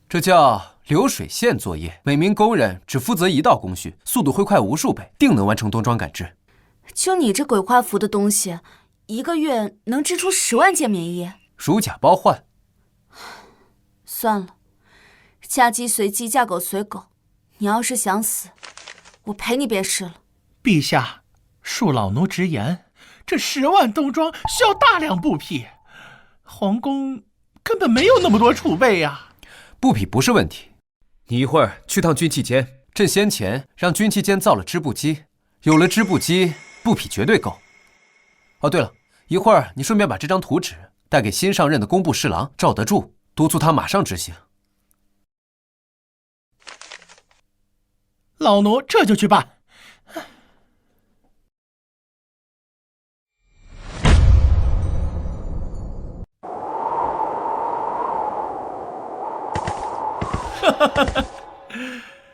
这叫流水线作业，每名工人只负责1道工序，速度会快无数倍，定能完成冬装改制。就你这鬼画符的东西，1个月能织出10万件棉衣，如假包换。算了，嫁鸡随鸡，嫁狗随狗。你要是想死，我陪你便是了。陛下，恕老奴直言，这10万冬装需要大量布匹，皇宫根本没有那么多储备呀。布匹不是问题，你一会儿去趟军器间，朕先前让军器间造了织布机，有了织布机，布匹绝对够。哦，对了，一会儿你顺便把这张图纸带给新上任的工部侍郎赵德柱，督促他马上执行。老奴这就去办。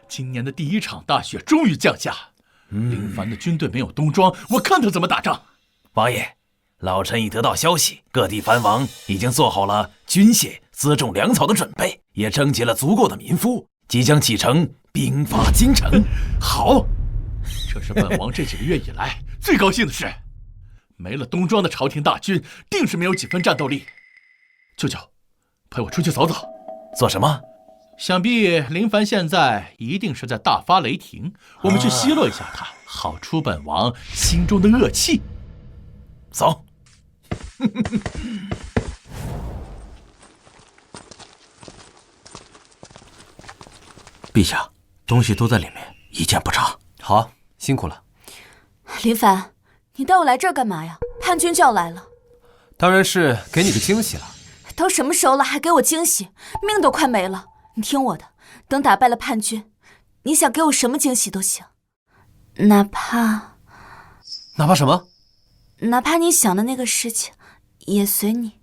今年的第1场大雪终于降下，林凡的军队没有冬装，我看他怎么打仗。王爷，老臣已得到消息，各地藩王已经做好了军械、辎重、粮草的准备，也征集了足够的民夫，即将启程兵发京城。好，这是本王这几个月以来最高兴的事。没了冬装的朝廷大军，定是没有几分战斗力。舅舅，陪我出去走走。做什么？想必林凡现在一定是在大发雷霆，我们去奚落一下他，好出本王心中的恶气。走。陛下，东西都在里面，一件不差。好，辛苦了。林凡，你带我来这儿干嘛呀？叛军就要来了。当然是给你个惊喜了。都什么时候了，还给我惊喜？命都快没了。你听我的，等打败了叛军，你想给我什么惊喜都行，哪怕什么？哪怕你想的那个事情，也随你。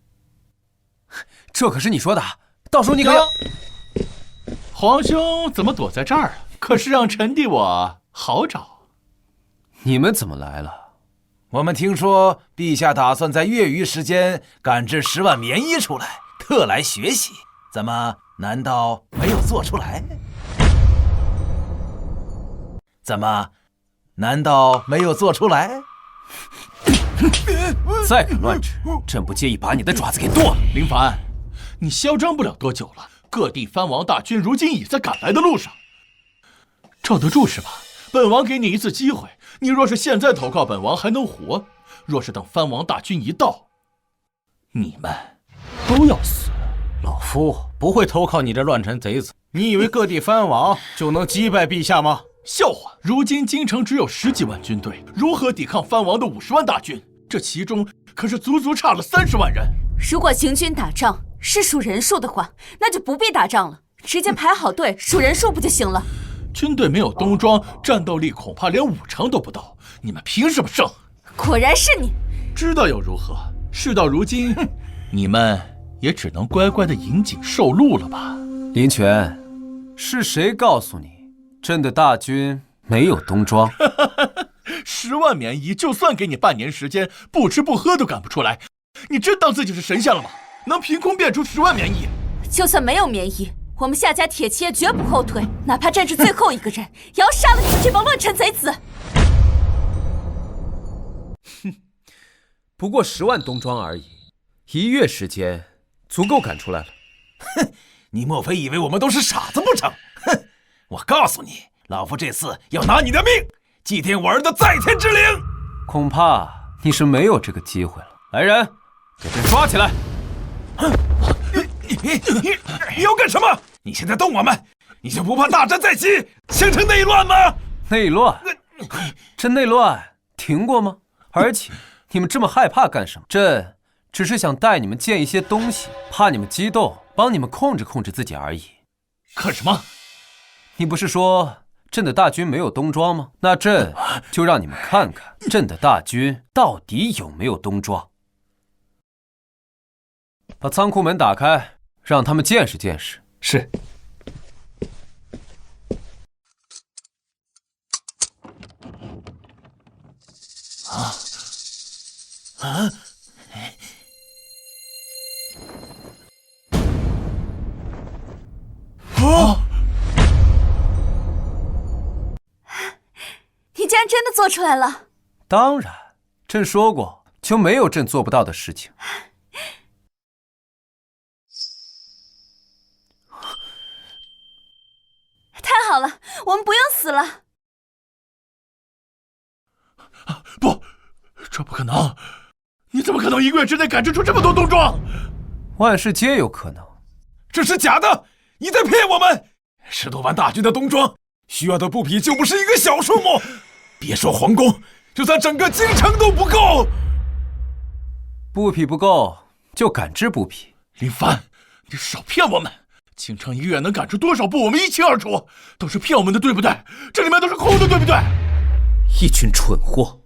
这可是你说的，到时候你可要……皇兄怎么躲在这儿？可是让臣弟我好找。你们怎么来了？我们听说陛下打算在月余时间赶制10万棉衣出来，特来学习。怎么，难道没有做出来？怎么，难道没有做出来？再敢乱指，朕不介意把你的爪子给剁了。林凡，你嚣张不了多久了。各地藩王大军如今已在赶来的路上，罩得住是吧？本王给你一次机会，你若是现在投靠本王还能活，若是等藩王大军一到，你们都要死。老夫不会投靠你这乱臣贼子。你以为各地藩王就能击败陛下吗？笑话！如今京城只有10几万军队，如何抵抗藩王的50万大军？这其中可是足足差了30万人。如果行军打仗是数人数的话，那就不必打仗了，直接排好队数人数不就行了？军队没有冬装，战斗力恐怕连5成都不到，你们凭什么胜？果然是你！知道又如何？事到如今，你们也只能乖乖的引颈受禄了吧？林泉，是谁告诉你朕的大军没有冬装？10万棉衣，就算给你半年时间，不吃不喝都赶不出来。你真当自己是神仙了吗？能凭空变出10万棉衣？就算没有棉衣，我们夏家铁骑也绝不后退，哪怕战至最后一个人，也要杀了你们这帮乱臣贼子！哼，不过10万冬装而已，1月时间足够赶出来了。哼，你莫非以为我们都是傻子不成？哼，我告诉你，老夫这次要拿你的命，祭奠我儿的在天之灵。恐怕你是没有这个机会了。来人，给朕抓起来！你要干什么？你现在动我们，你就不怕大战在即，形成内乱吗？内乱？这内乱停过吗？而且你们这么害怕干什么？朕只是想带你们见一些东西，怕你们激动，帮你们控制控制自己而已。看什么？你不是说朕的大军没有冬装吗？那朕就让你们看看朕的大军到底有没有冬装。把仓库门打开，让他们见识见识。是。你竟然真的做出来了！当然，朕说过，就没有朕做不到的事情。太好了，我们不用死了。不，这不可能！你怎么可能1个月之内赶制出这么多冬装？万事皆有可能。这是假的，你在骗我们！10多万大军的冬装，需要的布匹就不是一个小数目。别说皇宫，就算整个京城都不够。布匹不够，就赶制布匹。林凡，你少骗我们！京城1个月能赶出多少布，我们一清二楚。都是骗我们的，对不对？这里面都是空的，对不对？一群蠢货，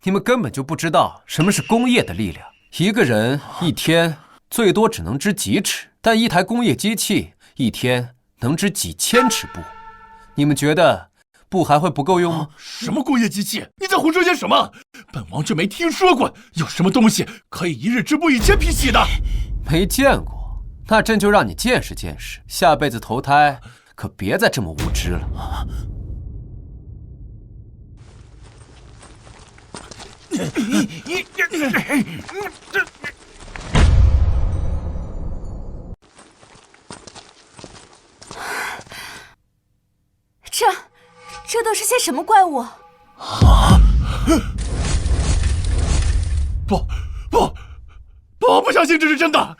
你们根本就不知道什么是工业的力量。一个人一天最多只能织几尺，但一台工业机器一天能织几千尺布。你们觉得布还会不够用吗？什么工业机器？你在胡说些什么？本王就没听说过有什么东西可以1日织布1000匹洗的。没见过？那朕就让你见识见识，下辈子投胎可别再这么无知了。这都是些什么怪物？不相信这是真的。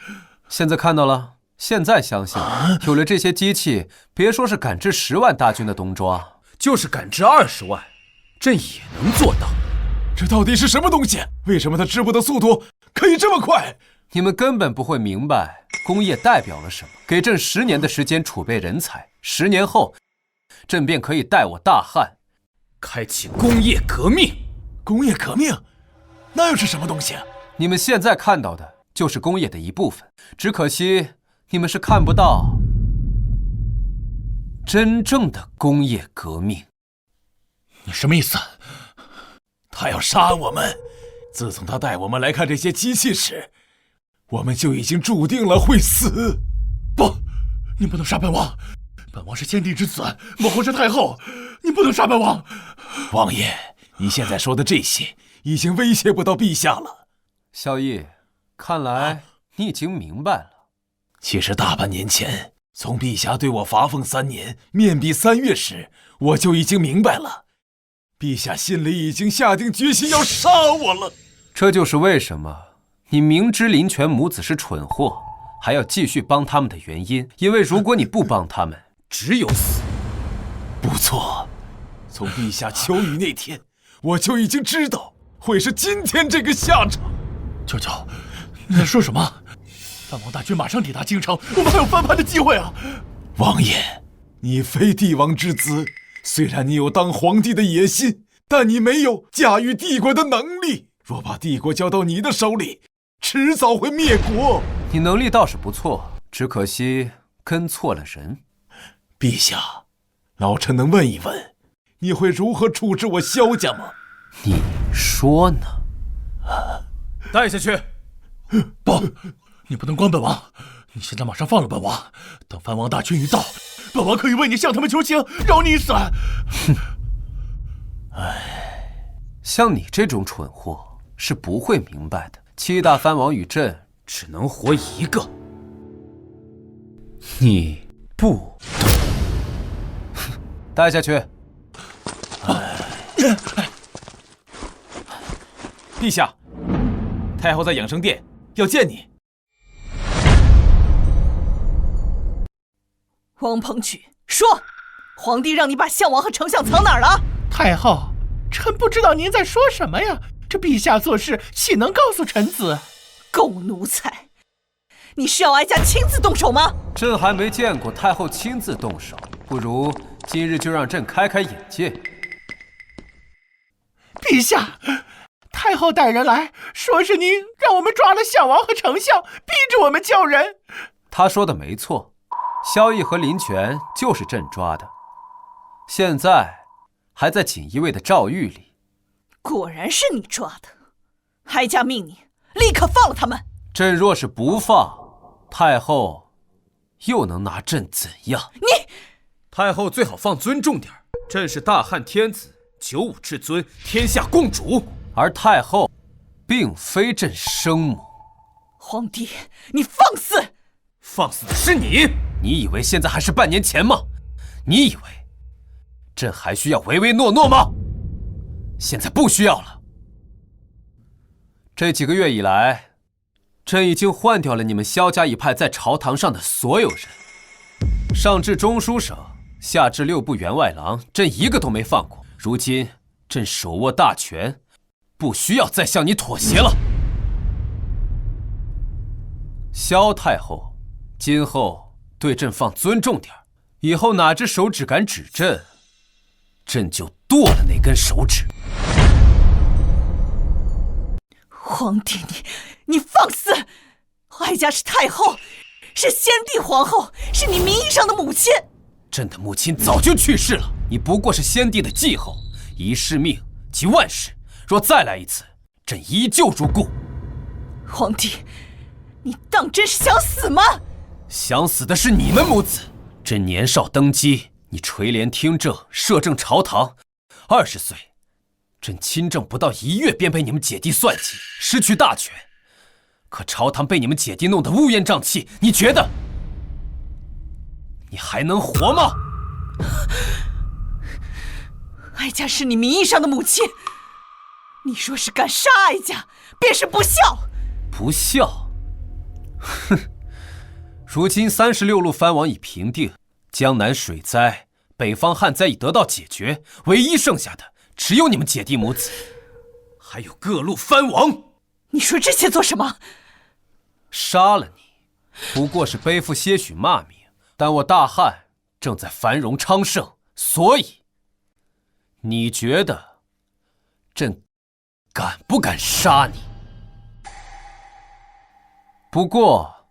现在看到了，现在相信了。有了这些机器，别说是赶制10万大军的冬装，就是赶制20万，朕也能做到。这到底是什么东西？为什么它织布的速度可以这么快？你们根本不会明白工业代表了什么。给朕10年的时间储备人才，10年后，朕便可以带我大汉开启工业革命。工业革命？那又是什么东西？你们现在看到的就是工业的一部分，只可惜你们是看不到真正的工业革命。你什么意思？他要杀我们，自从他带我们来看这些机器时，我们就已经注定了会死。不，你不能杀本王，本王是先帝之子，母后是太后，你不能杀本王。王爷，你现在说的这些已经威胁不到陛下了。萧逸，看来你已经明白了。其实大半年前，从陛下对我罚俸3年，面壁3月时，我就已经明白了，陛下心里已经下定决心要杀我了。这就是为什么你明知林泉母子是蠢货，还要继续帮他们的原因。因为如果你不帮他们，只有死。不错，从陛下求雨那天，我就已经知道会是今天这个下场。舅舅，你在说什么？藩王大军马上抵达京城，我们还有翻盘的机会啊！王爷，你非帝王之子，虽然你有当皇帝的野心，但你没有驾驭帝国的能力。若把帝国交到你的手里，迟早会灭国。你能力倒是不错，只可惜跟错了人。陛下，老臣能问一问，你会如何处置我萧家吗？你说呢？带下去。不，你不能关本王！你现在马上放了本王，等藩王大军一到，本王可以为你向他们求情，饶你一死。像你这种蠢货是不会明白的。7大藩王与朕只能活一个，你不懂。带下去。陛下，太后在养生殿，要见你。王鹏举，说，皇帝让你把项王和丞相藏哪儿了？太后，臣不知道您在说什么呀？这陛下做事岂能告诉臣子？狗奴才！你是要哀家亲自动手吗？朕还没见过太后亲自动手，不如今日就让朕开开眼界。陛下，太后带人来说是您让我们抓了项王和丞相，逼着我们叫人。他说的没错，萧逸和林泉就是朕抓的，现在还在锦衣卫的诏狱里。果然是你抓的，哀家命你立刻放了他们。朕若是不放，太后又能拿朕怎样？你太后最好放尊重点，朕是大汉天子，95至尊，天下共主，而太后并非朕生母。皇帝，你放肆！放肆的是你！你以为现在还是半年前吗？你以为朕还需要唯唯诺诺吗？现在不需要了。这几个月以来，朕已经换掉了你们萧家一派在朝堂上的所有人，上至中书省，下至6部员外郎，朕一个都没放过。如今朕手握大权，不需要再向你妥协了。萧太后，今后对朕放尊重点，以后哪只手指敢指朕，朕就剁了那根手指。皇帝，你放肆！哀家是太后，是先帝皇后，是你名义上的母亲。朕的母亲早就去世了，你不过是先帝的继后，一世命即万世。若再来一次，朕依旧如故。皇帝，你当真是想死吗？想死的是你们母子。朕年少登基，你垂帘听政，摄政朝堂。20岁，朕亲政不到1月，便被你们姐弟算计，失去大权。可朝堂被你们姐弟弄得乌烟瘴气，你觉得你还能活吗？哀家是你名义上的母亲，你若是敢杀哀家，便是不孝。不孝？哼！如今36路藩王已平定，江南水灾、北方旱灾已得到解决，唯一剩下的只有你们姐弟母子，还有各路藩王。你说这些做什么？杀了你，不过是背负些许骂名，但我大汉正在繁荣昌盛，所以你觉得朕敢不敢杀你？不过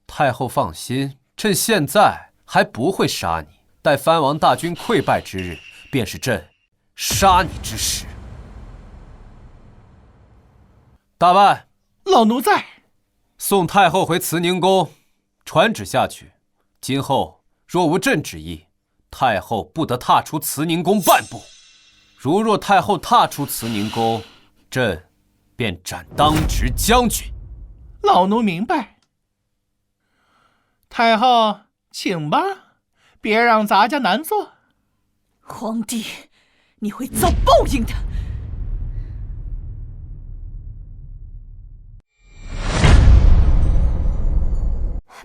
太后放心，朕现在还不会杀你，待藩王大军溃败之日，便是朕杀你之时。大办，老奴在。送太后回慈宁宫，传旨下去，今后若无朕旨意，太后不得踏出慈宁宫半步。如若太后踏出慈宁宫，朕便斩当值将军。老奴明白。太后，请吧，别让咱家难做。皇帝，你会遭报应的。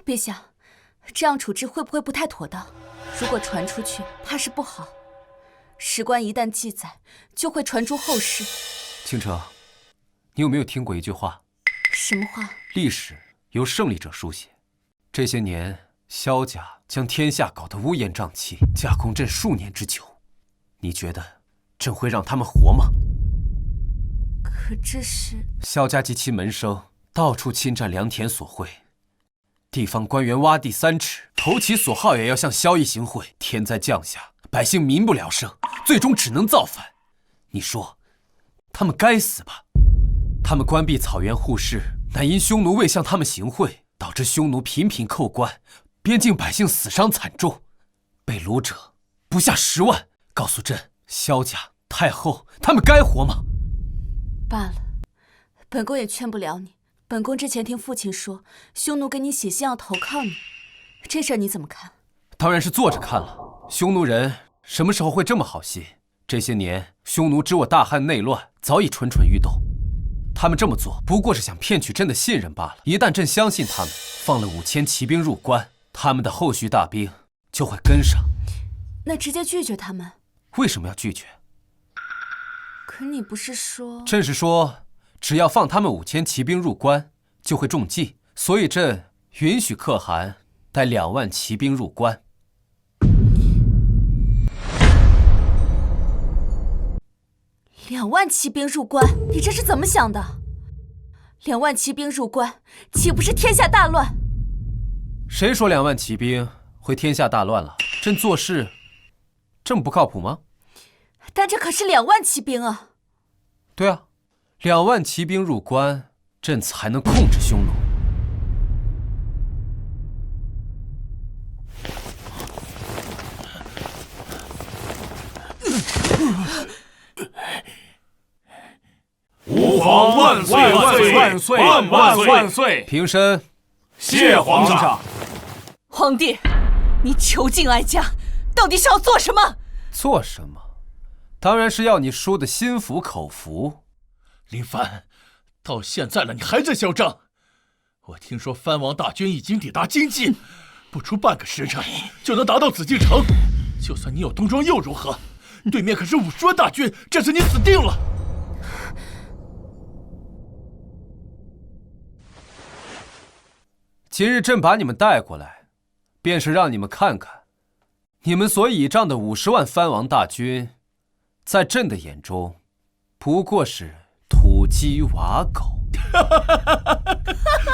陛下，这样处置会不会不太妥当？如果传出去，怕是不好。史官一旦记载，就会传诸后世。倾城，你有没有听过一句话？什么话？历史由胜利者书写。这些年，萧家将天下搞得乌烟瘴气，架空朕数年之久。你觉得朕会让他们活吗？可这是……萧家及其门生到处侵占良田所会。地方官员挖地3尺，投其所好，也要向萧邑行贿。天灾降下，百姓民不聊生，最终只能造反。你说，他们该死吧？他们关闭草原护市，乃因匈奴未向他们行贿，导致匈奴频频扣关，边境百姓死伤惨重，被掳者不下10万。告诉朕，萧家、太后，他们该活吗？罢了，本宫也劝不了你。本宫之前听父亲说，匈奴给你写信要投靠你，这事儿你怎么看？当然是坐着看了。匈奴人什么时候会这么好心？这些年，匈奴知我大汉内乱，早已蠢蠢欲动。他们这么做，不过是想骗取朕的信任罢了。一旦朕相信他们，放了5000骑兵入关，他们的后续大兵就会跟上。那直接拒绝他们？为什么要拒绝？可你不是说……朕是说，只要放他们5000骑兵入关，就会中计，所以朕允许可汗带2万骑兵入关。2万骑兵入关，你这是怎么想的？2万骑兵入关，岂不是天下大乱？谁说2万骑兵会天下大乱了？朕做事这么不靠谱吗？但这可是2万骑兵啊！对啊，2万骑兵入关，朕才能控制匈奴。吾皇万岁万岁万岁万万万岁！平身。谢皇上。皇帝，你囚禁哀家，到底是要做什么？做什么？当然是要你输的心服口服。林帆，到现在了，你还在嚣张！我听说藩王大军已经抵达京畿，不出半个时辰就能达到紫禁城。就算你有东庄又如何？对面可是50万大军，这次你死定了！今日朕把你们带过来，便是让你们看看，你们所倚仗的50万藩王大军，在朕的眼中，不过是土鸡瓦狗。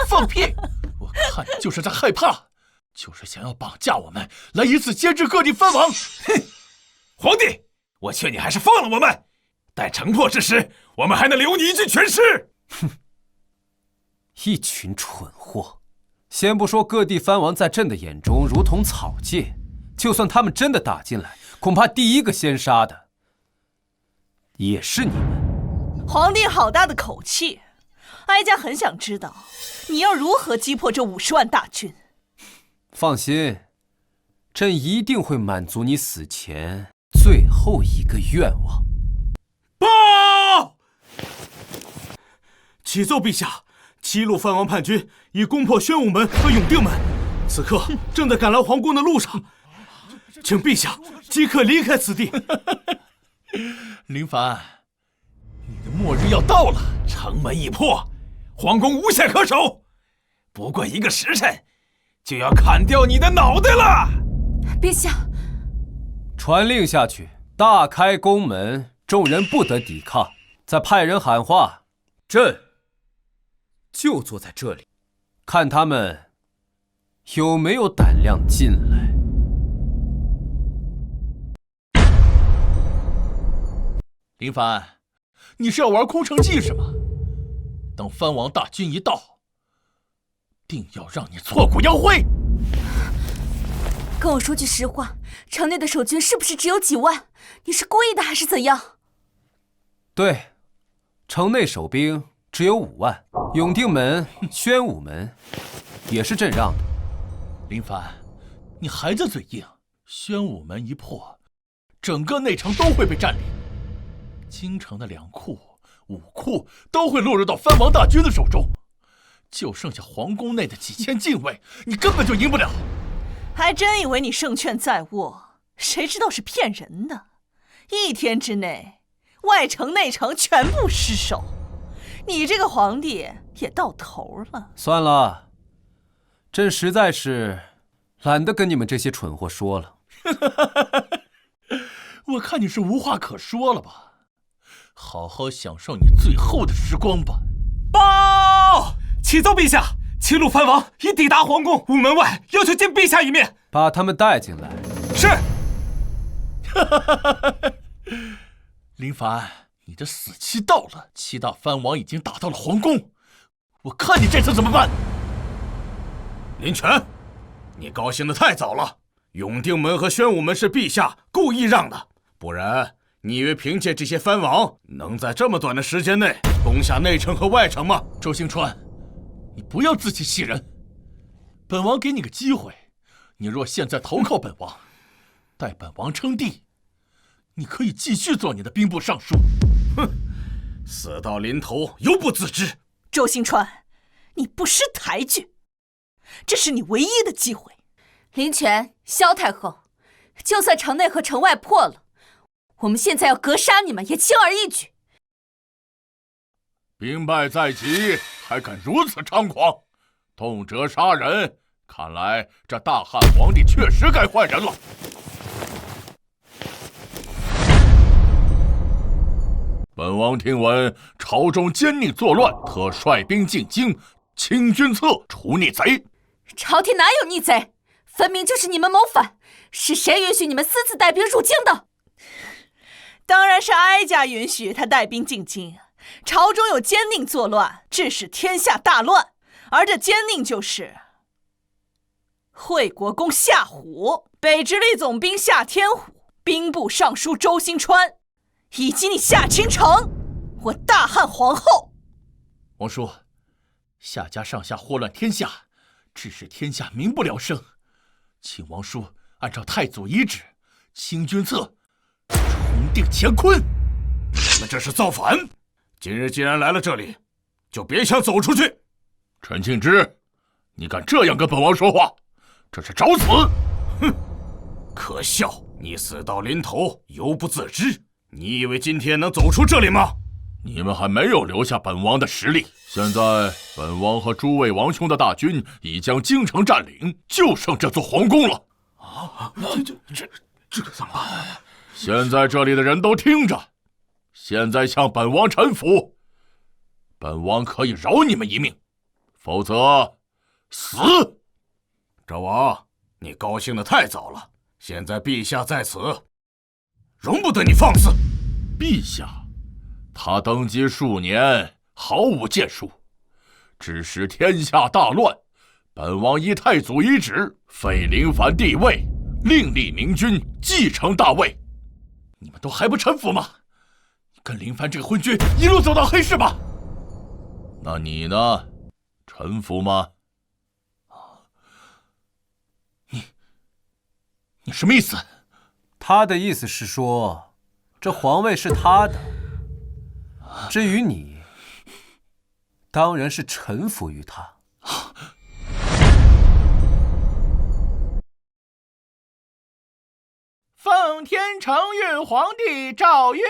放屁！我看你就是在害怕，就是想要绑架我们，来以此牵制各地藩王。哼！皇帝，我劝你还是放了我们，待城破之时，我们还能留你一具全尸。哼！一群蠢货！先不说各地藩王在朕的眼中如同草芥，就算他们真的打进来，恐怕第一个先杀的也是你们。皇帝好大的口气！哀家很想知道，你要如何击破这50万大军。放心，朕一定会满足你死前最后一个愿望。报！启奏陛下，7路藩王叛军已攻破宣武门和永定门，此刻正在赶来皇宫的路上，请陛下即刻离开此地。林凡，你的末日要到了，城门已破，皇宫无险可守，不过1个时辰，就要砍掉你的脑袋了。陛下，传令下去，大开宫门，众人不得抵抗。再派人喊话，朕就坐在这里，看他们有没有胆量进来。林凡，你是要玩空城计是吗？等藩王大军一到，定要让你挫骨扬灰。跟我说句实话，城内的守军是不是只有几万？你是故意的还是怎样？对，城内守兵只有5万，永定门、宣武门也是朕让的。林凡，你还在嘴硬。宣武门一破，整个内城都会被占领，京城的2库、5库都会落入到藩王大军的手中，就剩下皇宫内的几千禁卫，你根本就赢不了。还真以为你胜券在握，谁知道是骗人的。1天之内，外城内城全部失守，你这个皇帝也到头了。算了，朕实在是懒得跟你们这些蠢货说了。我看你是无话可说了吧？好好享受你最后的时光吧。报！启奏陛下，齐鲁藩王已抵达皇宫，午门外要求见陛下一面。把他们带进来。是。林凡，你的死期到了，7大藩王已经打到了皇宫，我看你这次怎么办？林权，你高兴得太早了。永定门和宣武门是陛下故意让的，不然你以为凭借这些藩王能在这么短的时间内攻下内城和外城吗？周兴川，你不要自欺欺人。本王给你个机会，你若现在投靠本王，待本王称帝，你可以继续做你的兵部尚书。哼，死到临头犹不自知。周兴川，你不识抬举，这是你唯一的机会。林权、萧太后，就算城内和城外破了，我们现在要格杀你们也轻而易举。兵败在即，还敢如此猖狂，动辄杀人，看来这大汉皇帝确实该换人了。本王听闻朝中奸佞作乱，特率兵进京，清君侧，除逆贼。朝廷哪有逆贼？分明就是你们谋反，是谁允许你们私自带兵入京的？当然是哀家允许他带兵进京。朝中有奸佞作乱，致使天下大乱，而这奸佞就是惠国公夏虎、北直隶总兵夏天虎、兵部尚书周兴川，以及你夏清城，我大汉皇后。王叔，夏家上下祸乱天下，致使天下民不聊生，请王叔按照太祖遗旨，清君侧，重定乾坤。你们这是造反！今日既然来了这里，就别想走出去。陈庆之，你敢这样跟本王说话，这是找死！哼，可笑！你死到临头犹不自知，你以为今天能走出这里吗？你们还没有留下本王的实力。现在本王和诸位王兄的大军已将京城占领，就剩这座皇宫了。这可怎么办？现在这里的人都听着，现在向本王臣服，本王可以饶你们一命，否则死。赵王，你高兴得太早了，现在陛下在此，容不得你放肆。陛下，他登基数年，毫无建树，致使天下大乱。本王依太祖遗旨，废林凡帝位，另立明君继承大位。你们都还不臣服吗？跟林凡这个昏君一路走到黑市吧。那你呢？臣服吗？你什么意思？他的意思是说，这皇位是他的，至于你，当然是臣服于他。奉天承运皇帝诏曰：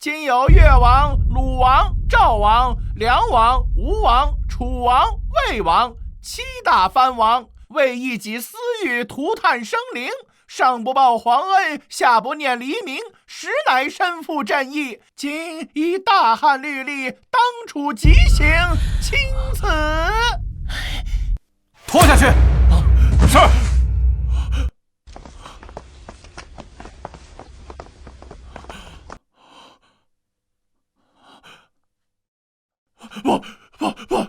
今有越王、鲁王、赵王、梁王、吴王、楚王、魏王7大藩王，为一己私欲涂炭生灵，上不报皇恩，下不念黎民，实乃身负正义。今以大汉律例，当处极刑，钦此。拖下去。是。不，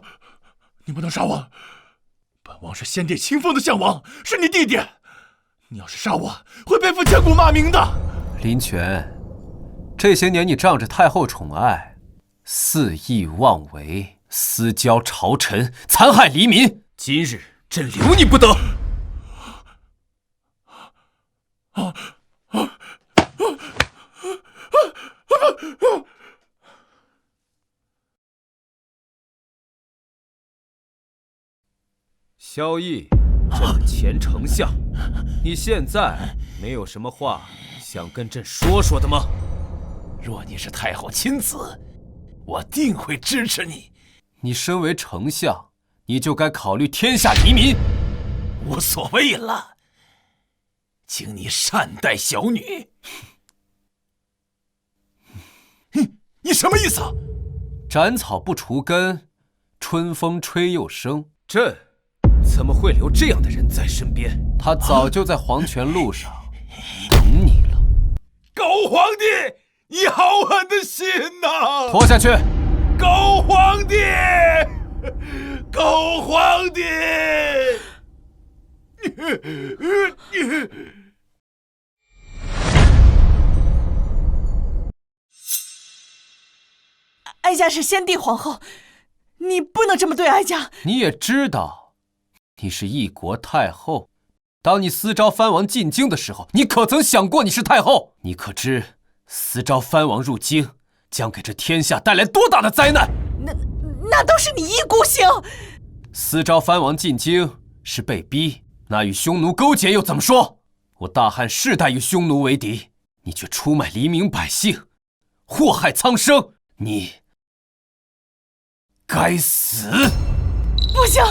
你不能杀我！本王是先帝亲封的相王，是你弟弟。你要是杀我，会背负千古骂名的。林泉，这些年你仗着太后宠爱，肆意妄为，私交朝臣，残害黎民。今日朕留你不得！萧绎，朕的前丞相，你现在没有什么话想跟朕说说的吗？若你是太后亲子，我定会支持你。你身为丞相，你就该考虑天下黎民。无所谓了，请你善待小女。你什么意思？斩草不除根，春风吹又生。朕怎么会留这样的人在身边？他早就在黄泉路上等你了。狗皇帝，你好狠的心呐！拖下去！狗皇帝，狗皇帝！哀家是先帝皇后，你不能这么对哀家。你也知道，你是一国太后。当你私招藩王进京的时候，你可曾想过你是太后？你可知私招藩王入京，将给这天下带来多大的灾难？那都是你一股性。私招藩王进京是被逼，那与匈奴勾结又怎么说？我大汉世代与匈奴为敌，你却出卖黎民百姓，祸害苍生，你该死！不行，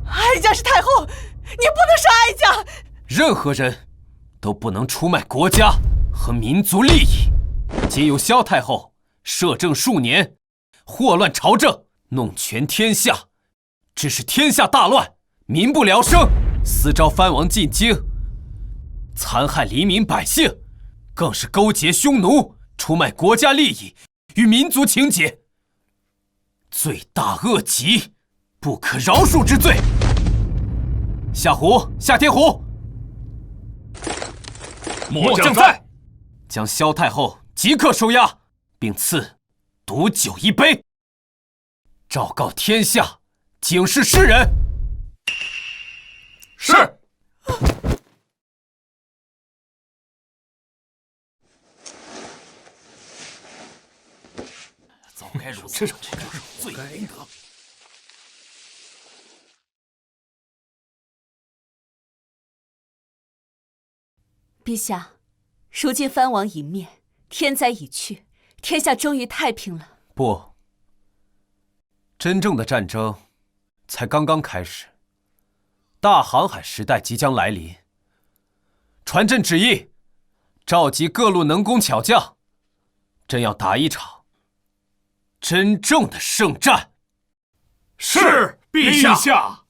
哀家是太后，你不能杀哀家。任何人都不能出卖国家和民族利益。今有萧太后摄政数年，祸乱朝政，弄权天下，致使天下大乱，民不聊生。私招藩王进京，残害黎民百姓，更是勾结匈奴，出卖国家利益与民族情结，罪大恶极，不可饶恕之罪。夏胡、夏天胡，末将在。将萧太后即刻收押，并赐毒酒一杯，昭告天下，警示世人。是。早该如此，罪该应得。陛下，如今藩王已灭，天灾已去，天下终于太平了。不，真正的战争才刚刚开始。大航海时代即将来临。传朕旨意，召集各路能工巧匠，朕要打一场真正的圣战。是，陛下。